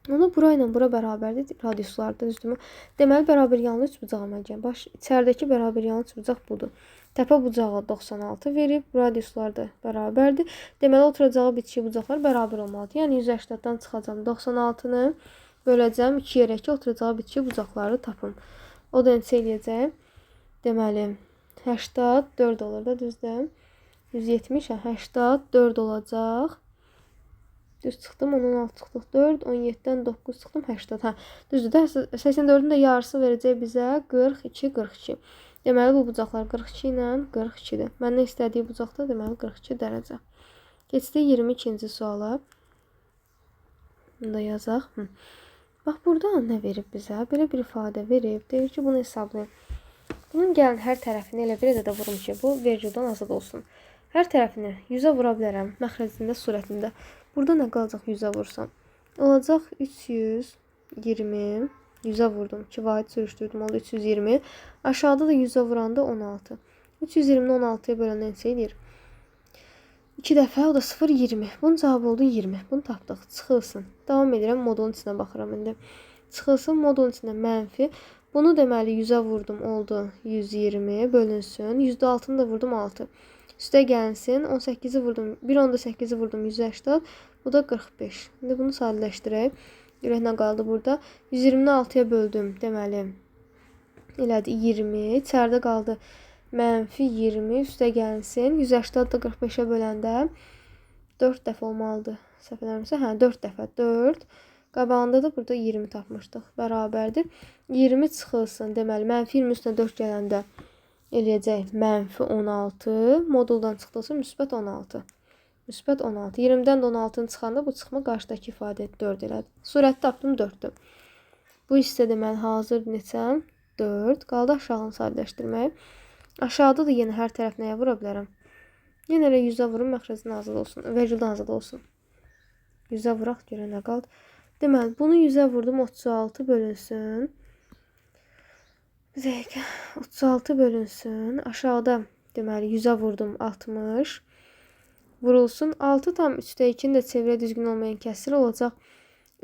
Ona bura ilə bura bərabərdir radiuslarda, düzdürmü? Deməli, bərabər yanlı 3 bucaq əməlgən. İçəridəki bərabər yanlı 3 bucaq budur. Təpə bucağı 96 verib, radiuslar da bərabərdir. Deməli, oturacağı bitki bucaqlar bərabər olmalıdır. Yəni, 180-dan çıxacam 96-nı böləcəm 2 yerə ki, oturacağı bitki bucaqları tapım. O da neçə eləyəcək? Deməli, 84 olur da, düzdür? 170, 84 olacaq. Düz çıxdım, 16 çıxdıq 4, 17-dən 9 çıxdım, 80. Hə, düzdür də, 84-ün də yarısı verəcək bizə 42, 42. Deməli, bu bucaqlar 42 ilə 42-dir. Məndən istədiyi bucaqda deməli 42 dərəcə. Keçdik 22-ci suala. Bunu da yazaq. Bax, burada nə verib bizə? Belə bir ifadə verib. Deyir ki, bunu hesablayın. Bunun gəlin hər tərəfini elə bir də vurum ki, bu vergüldən azad olsun. Hər tərəfini 100-ə vura bilərəm, məxrəcində, surətində. Burada nə qalacaq 100-ə vursam? Olacaq 320. 100-ə vurdum. 2 vahid sürüşdürdüm. Oldu 320. Aşağıda da 100-ə vuranda 16. 320-ni 16-ya böləndə neçə edir? 2 dəfə, o da 0, 20. Bunun cavabı oldu 20. Bunu tapdıq. Çıxılsın. Davam edirəm. Modulun içinə baxıram indi. Çıxılsın. Modulun içində mənfi. Bunu deməli 100-ə vurdum. Oldu 120. Bölünsün. %6-nı da vurdum 6. Üstə gəlsin. 18-i vurdum. 1.8-i vurdum 180. Bu da 45. İndi bunu sadələşdirək. Görək nə qaldı burada. 120-ni 6-ya böldüm. Deməli elədi 20. İçəridə qaldı mənfi 20. Üstə gəlsin. 180 da 45-ə böləndə 4 dəfə olmalıdır. Səhv eləmirəmsə, hə 4 dəfə. 4. Qabağında da burada 20 tapmışdıq. Bərabərdir. 20 çıxılsın. Deməli, mənfi 20 üstünə 4 gələndə eləyəcək mənfi 16. Moduldan çıxdıqsa müsbət 16. Müsbət 16. 20-dən də 16-nı çıxanda bu çıxma qarşıdakı ifadə 4 elədi. Surəti tapdım 4-dür. Bu hissə deməli hazır neçə? 4. Qaldı aşağını sadələşdirmək. Aşağıda da yenə hər tərəf nəyə vura bilərəm? Yenə elə 100-ə vurum, məxrəcdən azad olsun. Vergüldən azad olsun. 100-ə vuraq, görə nə qaldı? Deməli, bunu 100-ə vurdum, 36 bölünsün. Bir dəqiqə, 36 bölünsün. Aşağıda deməli 100-ə vurdum, 60. Vurulsun. 6 tam 3-də 2-nin də çevrə düzgün olmayan kəsir olacaq.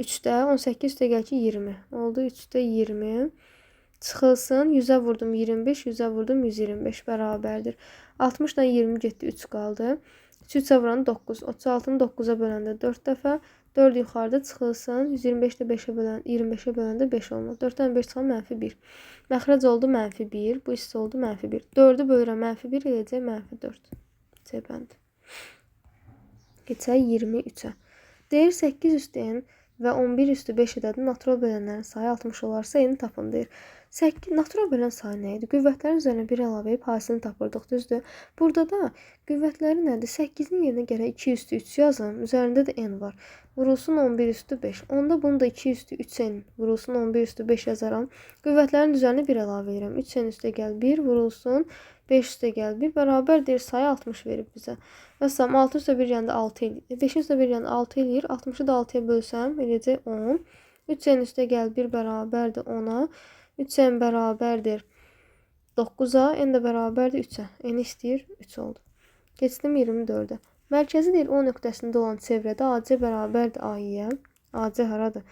3-də 18 üstə gəl ki 20. Oldu 3-də 20. Çıxılsın. 100-ə vurdum 25, 100-ə vurdum 125 bərabərdir. 60-dan 20 getdi, 3 qaldı. 3-ə vuran 9. 36-nı 9-a böləndə 4 dəfə. 4 yuxarıda çıxılsın. 125-də 5-ə bölən, 25-ə böləndə 5 olmur. 4-dən 5 çıxan mənfi 1. Məxrəc oldu mənfi 1. Bu hissə oldu mənfi 1. 4-ü bölürəm mənfi 1 eləyəcək mənfi 4. C bəndi. Keçək 23-ə. Deyir 8 üstü n və 11 üstü 5 ədədin natural bölənlərin sayı 60 olarsa n tapın deyir. Natural bölən sayı nə idi? Qüvvətlərin üzərinə 1 əlavə edib hasilini tapırdıq, düzdür? Burada da qüvvətləri nədir? 8-in yerinə gərək 2 üstü 3 yazım. Üzərində də n var. Vurulsun 11 üstü 5. Onda bunu da 2 üstü 3n vurulsun 11 üstü 5 yazaram. Qüvvətlərin üzərinə 1 əlavə edirəm. 3n üstə gəl 1 vurulsun 5 üstə gəl 1 bərabər deyir sayı 60 verib bizə. Məsələn 6 üstə 1 yəni 6 eləyir. 5 üstə 1 yəni 6 eləyir. 60-ı da 6-ya bölsəm eləyəcək 10. 3n üstə gəl 1 bərabərdir 10-a. 3n bərabərdir 9-a. N də bərabərdir 3-ə. N istəyir 3 oldu. Keçdim 24-ə. Mərkəzi deyir O nöqtəsində olan çevrədə AC bərabərdir AY-yə. AC haradır?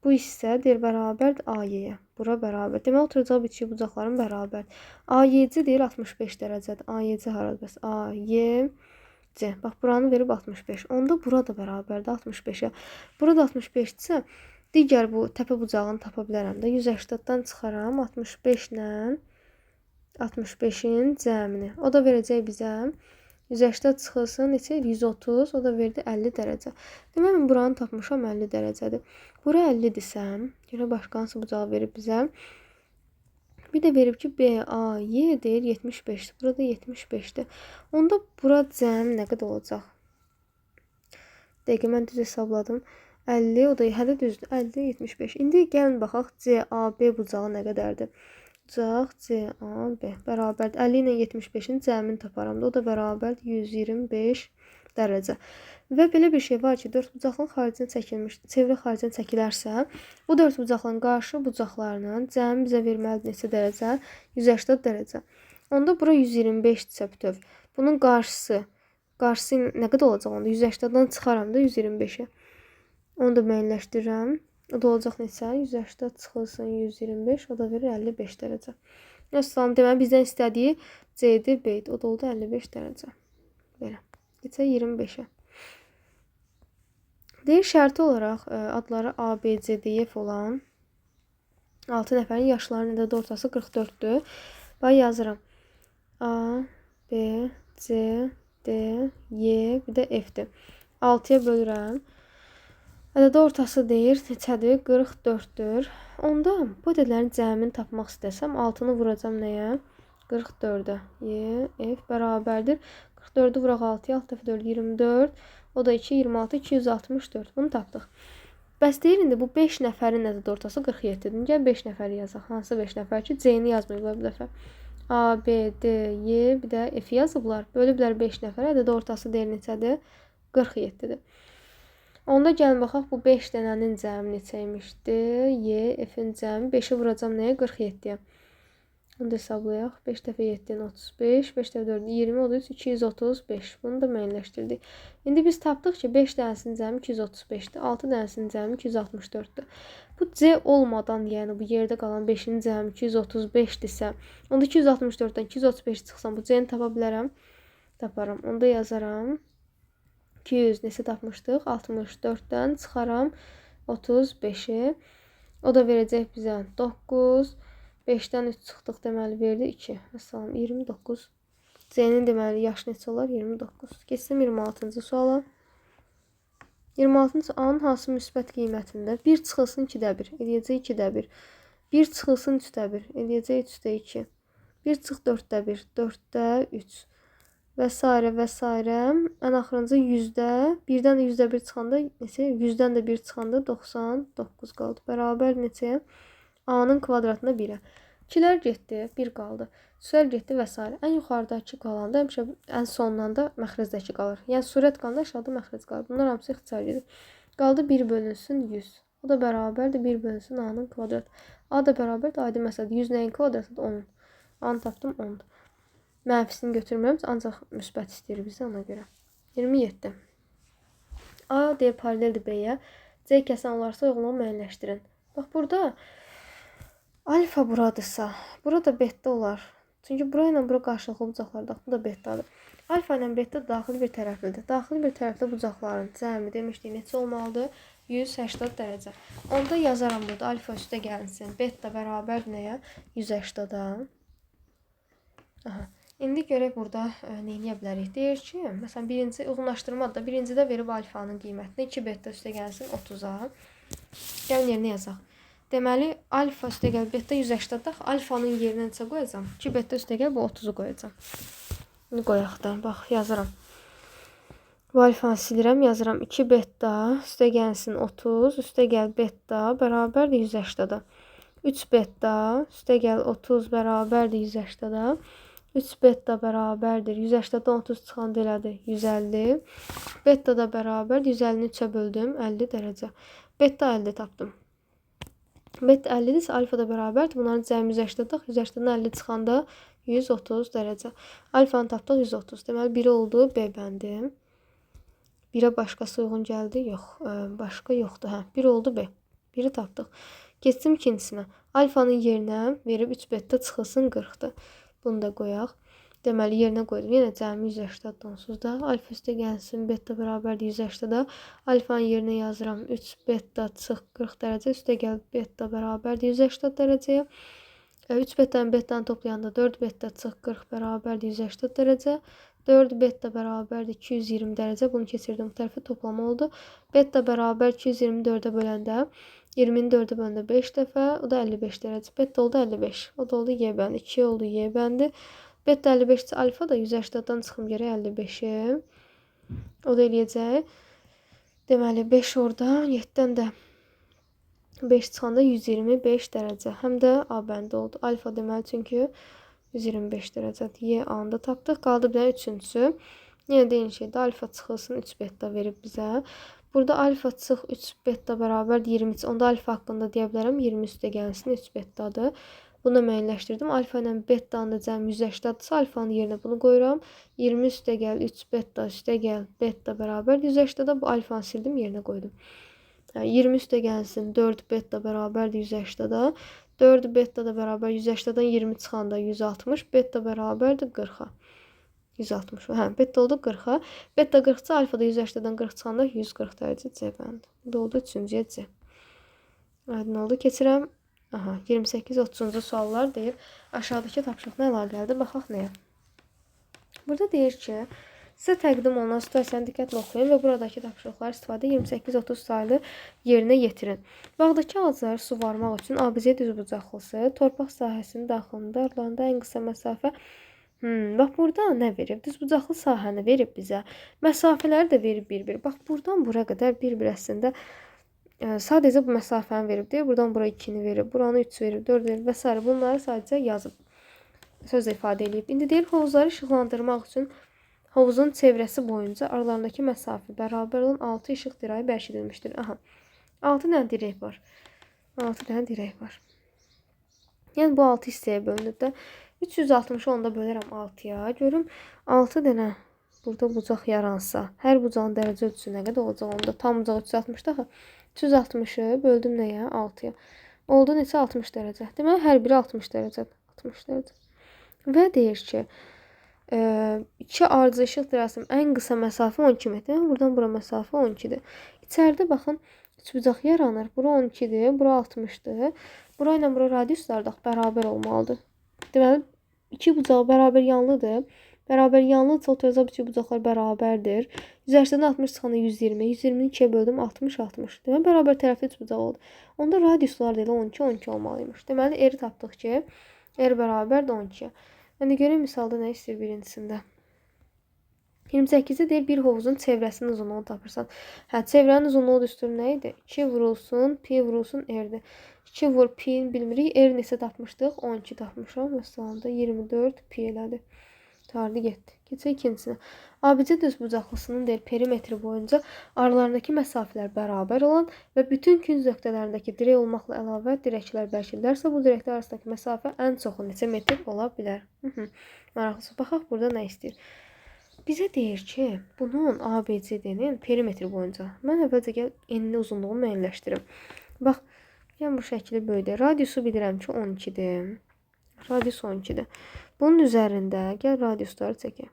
Bu hissə deyir bərabərdir AY-yə. Bura bərabər. Demək oturacaq iki bucaqların bərabər. AYC deyir 65 dərəcədir. AYC haradır? Bəs AYC. Bax buranı verib 65. Onda bura da bərabərdir 65-ə. Burada 65-dirsə digər bu təpə bucağını tapa bilərəm də. 180-dan çıxaram 65 ilə 65-in cəmini. O da verəcək bizə 180 çıxılsın neçə? 130. O da verdi 50 dərəcə. Demək mən buranı tapmışam 50 dərəcədir. Bura 50-dirsəm, görə başqa hansı bucağı verib bizə? Bir də verib ki BAY deyir 75-dir. Burada 75-dir. Onda bura cəm nə qədər olacaq? Dəqiqə mən düz hesabladım. 50, o da hədə düzdür. 50, 75. İndi gəlin baxaq CAB bucağı nə qədərdir? Bucaq CAB bərabərdir. 50 ilə 75-in cəmini taparam da. O da bərabərdir 125 dərəcə. Və belə bir şey var ki, 4 bucaqlının xaricinə çəkilmiş, çevrə xaricinə çəkilərsə, bu 4 bucaqlının qarşı bucaqlarının cəmi bizə verməlidir neçə dərəcə? 180 dərəcə. Onda bura 125-dirsə bütöv. Bunun qarşısı nə qədər olacaq onda? 180-dan çıxaram da 125-ə. Onu da müəyyənləşdirirəm. O da olacaq neçə? 180 çıxılsın 125, o da verir 55 dərəcə. Məsələn, deməli bizdən istədiyi CD B-dir. O da oldu 55 dərəcə. Belə. Keçək 25-ə. Deyir şərti olaraq adları A, B, C, D, F olan 6 nəfərin yaşlarının ədəd ortası 44-dür. Bax yazıram. A, B, C, D, Y, bir də F-dir. 6-ya bölürəm. Ədəd ortası deyir neçədir? 44-dür. Onda bu ədədlərin cəmini tapmaq istəsəm 6-nı vuracam nəyə? 44-ə. Y, F bərabərdir. 44-ü vuraq 6-ya. 6 dəfə 4, 24. O da 2, 26, 264. Bunu tapdıq. Bəs deyir, indi bu 5 nəfərin ədəd ortası 47-dir. Gəl 5 nəfəri yazaq. Hansı 5 nəfər ki? C-ni yazmayıblar bir dəfə. A, B, D, Y, bir də F yazıblar. Bölüblər 5 nəfər. Ədəd ortası deyir neçədir? 47-dir. Onda gəlin baxaq, bu 5 dənənin cəmi neçə imişdi? Y, F-in cəmi 5-i vuracam nəyə? 47-yə. Onu da hesablayaq. 5 dəfə 7-dən 35, 5 dəfə 4-dən 20, o da 235. Bunu da müəyyənləşdirdik. İndi biz tapdıq ki, 5 dənəsinin cəmi 235-dir. 6 dənəsinin cəmi 264-dür. Bu C olmadan, yəni bu yerdə qalan 5-in cəmi 235-dirsə, onda 264-dən 235 çıxsam, bu C-ni tapa bilərəm. Taparam. Onda yazaram. 200 neçə tapmışdıq? 64-dən çıxaram 35-i. O da verəcək bizə 9. 5-dən 3 çıxdıq, deməli verdi 2. Məsələn, 29. C-nin deməli yaşı neçə olar? 29. Keçdim 26-cı suala. 26-cı A-nın hansı müsbət qiymətində 1 çıxılsın 2-də 1, eləyəcək 2-də 1. 1 çıxılsın 3-də 1, eləyəcək 3-də 2. 1 çıx 4-də 1, 4-də 3. Və s. və s. Ən axırıncı 100-də, 1-dən də 100-də 1 çıxanda neçə? 100-dən də 1 çıxanda 99 qaldı. Bərabər neçəyə? A-nın kvadratına 1-ə. 2-lər getdi, 1 qaldı. Üslər getdi və s. Ən yuxarıdakı qalanda həmişə ən sondan da məxrəzdəki qalır. Yəni surət qalanda aşağıda məxrəz qalır. Bunlar hamısı ixtisar gedir. Qaldı 1 bölünsün 100. O da bərabərdir 1 bölünsün A-nın kvadratı. A da bərabərdir aydın məsələdir. 100 nəyin kvadratıdır? 10. A-nı tapdım 10. Mənfisini götürmürəm, ancaq müsbət istəyir bizə ona görə. 27. A deyir paraleldir B-yə. C kəsən olarsa uyğunluğu müəyyənləşdirin. Bax burada alfa buradırsa, burada beta olar. Çünki bura ilə bura qarşılıqlı bucaqlardır. Bu da betadır. Alfa ilə beta daxili bir tərəflidir. Daxili bir tərəfli bucaqların cəmi demişdik neçə olmalıdır? 180 dərəcə. Onda yazaram burada alfa üstə gəlinsin. Beta bərabər nəyə? 180-da. Aha. İndi görək burada nə edə bilərik? Deyir ki, məsələn, birinci uyğunlaşdırmada birincidə verib alfanın qiymətini 2 beta üstə gəlsin 30-a. Gəlin yerinə yazaq. Deməli, alfa üstə gəl beta 180-da. Alfanın yerinə neçə qoyacam? 2 beta üstə gəl bu 30-u qoyacam. Bunu qoyaq da. Bax, yazıram. Bu alfanı silirəm, yazıram 2 beta üstə gəlsin 30, üstə gəl beta bərabərdir 180-da. 3 beta üstə gəl 30 bərabərdir 180-da. 3 beta bərabərdir 180-dan 30 çıxanda elədir 150. Beta da bərabərdir 150-ni 3-ə böldüm 50 dərəcə. Beta 50 tapdım. Beta 50-dirsə alfa da bərabərdir. Bunların cəmi 180-daq. 180-dan 50 çıxanda 130 dərəcə. Alfanı tapdıq 130. Deməli 1 oldu B bəndi. 1-ə başqası uyğun gəldi? Yox. Başqa yoxdur. Hə, 1 oldu B. 1-i tapdıq. Keçdim ikincisinə. Alfanın yerinə verib 3 beta çıxılsın 40-dır. Bunu da qoyaq. Deməli, yerinə qoydum. Yenə cəmi 180 onsuz da. Alfa üstə gəlsin. Beta bərabərdir 180-da. Alfanın yerinə yazıram. 3 beta çıx 40 dərəcə. Üstə gəl beta bərabərdir 180 dərəcəyə. 3 betanı betanı toplayanda 4 beta çıx 40 bərabərdir 180 dərəcə. 4 beta bərabərdir 220 dərəcə. Bunu keçirdim. Bu tərəfi toplama oldu. Beta bərabər 224-ə böləndə 20-ni 4-ə böləndə 5 dəfə. O da 55 dərəcə. Beta oldu 55. O da oldu Y bəndi. 2 oldu Y bəndi. Beta 55-ci alfa da 180-dan çıxım gərək 55-i. O da eləyəcək. Deməli 5 oradan 7-dən də 5 çıxanda 125 dərəcə. Həm də A bəndi oldu. Alfa deməli çünki 125 dərəcədir. Y A-nı da tapdıq. Qaldı bir dənə üçüncüsü. Yenə də eyni şeydə alfa çıxılsın 3 beta verib bizə. Burada alfa çıx 3 beta bərabərdir 23. Onda alfa haqqında deyə bilərəm 20 üstə gəlsin 3 betadır. Bunu müəyyənləşdirdim. Alfa ilə betanın da cəmi 180-dırsa alfanın yerinə bunu qoyuram. 20 üstə gəl 3 beta üstə gəl beta bərabər 180-da. Bu alfanı sildim yerinə qoydum. 20 üstə gəlsin 4 beta bərabərdir 180-da. 4 beta da bərabər 180-dan 20 çıxanda 160. Beta bərabərdir 40-a. 160. Hə, beta oldu 40-a. Beta 40-ca alfa da 180-dan 40 çıxanda 140 dərəcə C bəndi. Bu da oldu 3-cüyə C. Aydın oldu. Keçirəm. Aha, 28-30-cu suallar deyir. Aşağıdakı tapşırıqla əlaqəlidir. Baxaq nəyə. Burada deyir ki, sizə təqdim olunan situasiyanı diqqətlə oxuyun və buradakı tapşırıqlar istifadə 28-30 sayılı yerinə yetirin. Bağdakı ağacları suvarmaq üçün ABC düzbucaqlısı torpaq sahəsinin daxilində aralarında ən qısa məsafə bax burada nə verib? Düzbucaqlı sahəni verib bizə. Məsafələri də verib bir-bir. Bax buradan bura qədər bir-bir əslində sadəcə bu məsafəni verib deyir. Buradan bura 2-ni verib, buranı 3 verib, 4 verib və s. Bunları sadəcə yazıb. Sözlə ifadə edib. İndi deyir hovuzları işıqlandırmaq üçün hovuzun çevrəsi boyunca aralarındakı məsafə bərabər olan 6 işıq dirəyi bərkidilmişdir. Aha. 6 dənə dirək var. 6 dənə dirək var. Yəni bu 6 hissəyə bölünür də. 360-ı onda bölərəm 6-ya. Görüm 6 dənə burada bucaq yaransa, hər bucağın dərəcə ölçüsü nə qədər olacaq onda? Tam bucaq 360-da axı. 360-ı böldüm nəyə? 6-ya. Oldu neçə? 60 dərəcə. Deməli hər biri 60 dərəcədir. 60 dərəcə. Və deyir ki, 2 ardıcı işıq dirəsinin ən qısa məsafə 12 metr. Buradan bura məsafə 12-dir. İçəridə baxın 3 bucaq yaranır. Bura 12-dir, bura 60-dır. Bura ilə bura radiuslar da bərabər olmalıdır. Deməli 2 bucağı bərabər yanlıdır. Bərabər yalnızca oturacaq biçik bucaqlar bərabərdir. 180-dən 60 çıxanda 120. 120-ni 2-yə böldüm 60, 60. Deməli, bərabər tərəfli üç bucaq oldu. Onda radiuslar da elə 12, 12 olmalıymış. Deməli, R tapdıq ki, R bərabərdir 12-yə. Yəni, görək misalda nə istəyir birincisində. 28-də deyir, bir hovuzun çevrəsinin uzunluğunu tapırsan. Hə, çevrənin uzunluğu düstur nə idi? 2 vurulsun, pi vurulsun R-dir. 2 vur pi-ni bilmirik. R neçə tapmışdıq? 12 tapmışam. Məsələn, 24 pi elədi. Tardı getdi. Keçək ikincisine. ABC düzbucaqlısının deyir, perimetri boyunca aralarındakı məsafələr bərabər olan və bütün künc nöqtələrindəki dirək olmaqla əlavə dirəklər bərkilirlərsə, bu dirəklər arasındakı məsafə ən çoxu neçə metr ola bilər? Maraqlısı. Baxaq, burada nə istəyir? Bizə deyir ki, bunun ABCD-nin perimetri boyunca. Mən əvvəlcə gəl enli uzunluğunu müəyyənləşdirim. Bax, yəni bu şəkli böyüdür. Radiusu bilirəm ki, 12-dir. Radius 12-dir. Bunun üzərində gəl radiusları çəkək.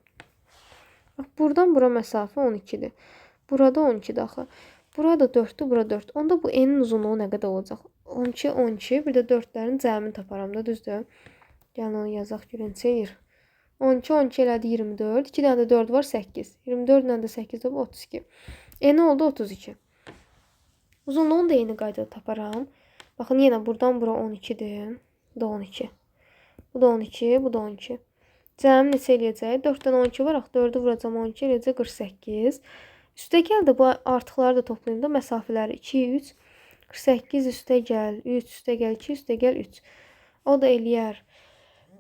Bax, buradan bura məsafə 12-dir. Burada 12-dir axı. Burada 4-dür, bura 4. Onda bu n-in uzunluğu nə qədər olacaq? 12, 12, bir də 4-lərin cəmini taparam da, düzdür? Gəlin onu yazaq, görün, çeyir. 12, 12 elədi 24. 2 dənə də 4 var, 8. 24 ilə də 8 oldu, 32. N oldu 32. Uzunluğunu da eyni qaydada taparam. Baxın, yenə buradan bura 12-dir. Bu da 12. Bu da 12, bu da 12. Cəmi neçə eləyəcək? 4-dən 12 var, 4-ü vuracam 12 eləyəcək 48. Üstə gəl də bu artıqları da toplayım da məsafələri 2, 3. 48 üstə gəl, 3 üstə gəl, 2 üstə gəl, 3. O da eləyər.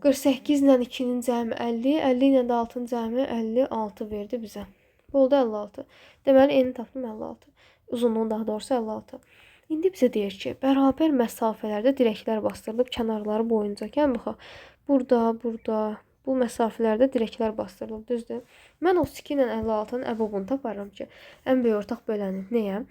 48 ilə 2-nin cəmi 50, 50 ilə də 6-ın cəmi 56 verdi bizə. Bu oldu 56. Deməli, eni tapdım 56. Uzunluğu daha doğrusu 56. İndi bizə deyir ki, bərabər məsafələrdə dirəklər bastırılıb kənarları boyunca. Gəlin baxaq. Burada, bu məsafələrdə dirəklər bastırılıb, düzdür? Mən 32 ilə 56-nın əbobunu taparım ki, ən böyük ortaq böləni. Nəyə?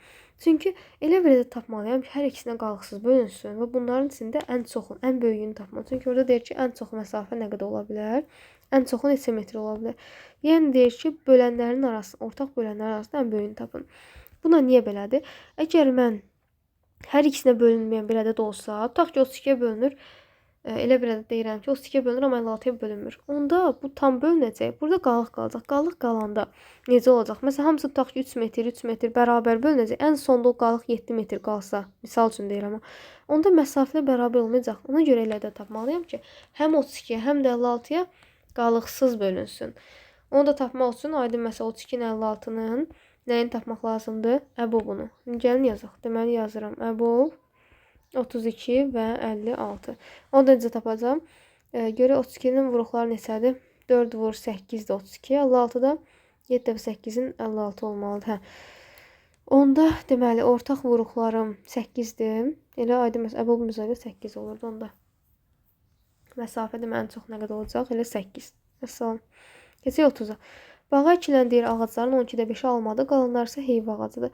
Çünki elə bir də tapmalıyam ki, hər ikisinə qalıqsız bölünsün və bunların içində ən çoxun, ən böyüyünü tapmalıyam. Çünki orada deyir ki, ən çox məsafə nə qədər ola bilər? Ən çoxu neçə metr ola bilər? Yəni deyir ki, bölənlərin arasında, ortaq bölənlərin arasında ən böyüyünü tapın. Buna niyə belədir? Əgər mən hər ikisinə bölünməyən bir ədəd olsa, tutaq ki, 32-yə bölünür. Elə bir ədəd deyirəm ki, 32-yə bölünür, amma 56-ya bölünmür. Onda bu tam bölünəcək. Burada qalıq qalacaq. Qalıq qalanda necə olacaq? Məsələn, hamısı tutaq ki, 3 metr, 3 metr bərabər bölünəcək. Ən sonda o qalıq 7 metr qalsa, misal üçün deyirəm. Onda məsafələr bərabər olmayacaq. Ona görə elə də tapmalıyam ki, həm 32-yə, həm də 56-ya qalıqsız bölünsün. Onu da tapmaq üçün aydın məsələ 32-nin 56-nın nəyini tapmaq lazımdır? Əbobunu. Gəlin yazaq. Deməli yazıram. Əbob 32 və 56. Onu da necə tapacağım? Görə 32-nin vuruqları neçədir? 4 vur 8 də 32. 56-da 7 dəfə 8-in 56 olmalıdır. Onda deməli ortaq vuruqlarım 8-dir. Elə aydın məsələ əbobumuz ilə 8 olurdu onda. Məsafə deməli ən çox nə qədər olacaq? Elə 8. Məsələn, keçək 30-a. Bağa əkilən deyir ağacların 12-də 5-i almadır, qalanlar isə heyva ağacıdır.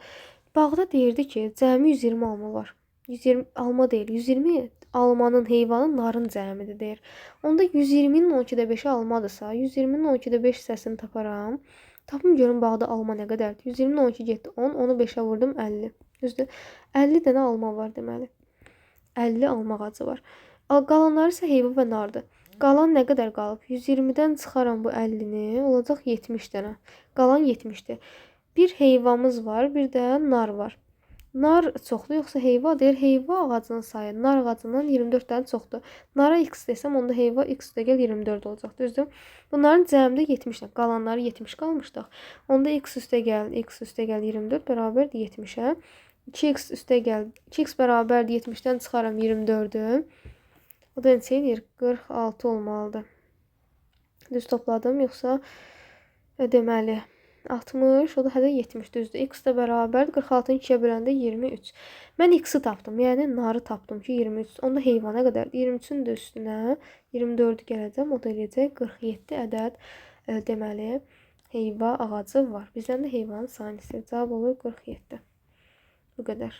Bağda deyirdi ki, cəmi 120 alma var. 120 alma deyil, 120 almanın, heyvanın, narın cəmidir deyir. Onda 120-nin 12-də 5-i almadırsa, 120-nin 12-də 5 hissəsini taparam. Tapım görün bağda alma nə qədərdir? 120-nin 12 getdi 10, onu 5-ə vurdum 50. Düzdür? 50 dənə alma var deməli. 50 alma ağacı var. Qalanları isə heyva və nardır. Qalan nə qədər qalıb? 120-dən çıxaram bu 50-ni, olacaq 70 dənə. Qalan 70-dir. Bir heyvamız var, bir də nar var. Nar çoxdur, yoxsa heyva? Deyir, heyva ağacının sayı nar ağacından 24 dənə çoxdur. Nara x desəm, onda heyva x də gəl 24 olacaq, düzdür? Bunların cəmdə 70 dənə, qalanları 70 qalmışdıq. Onda x üstə gəl 24 bərabərdir 70-ə. 2x üstə gəl, 2x bərabərdir 70-dən çıxaram 24-ü. O da neçə edir? 46 olmalıdır. Düz topladım, yoxsa deməli 60, o da hədə 70 düzdür. X də bərabərdir 46-nı 2-yə böləndə 23. Mən x-i tapdım, yəni narı tapdım ki 23. Onda heyvana qədərdir. 23-ün də üstünə 24-ü gələcəm, o da eləyəcək 47 ədəd deməli heyva ağacı var. Bizdən də heyvanın sayını istəyir. Cavab olur 47. Bu qədər.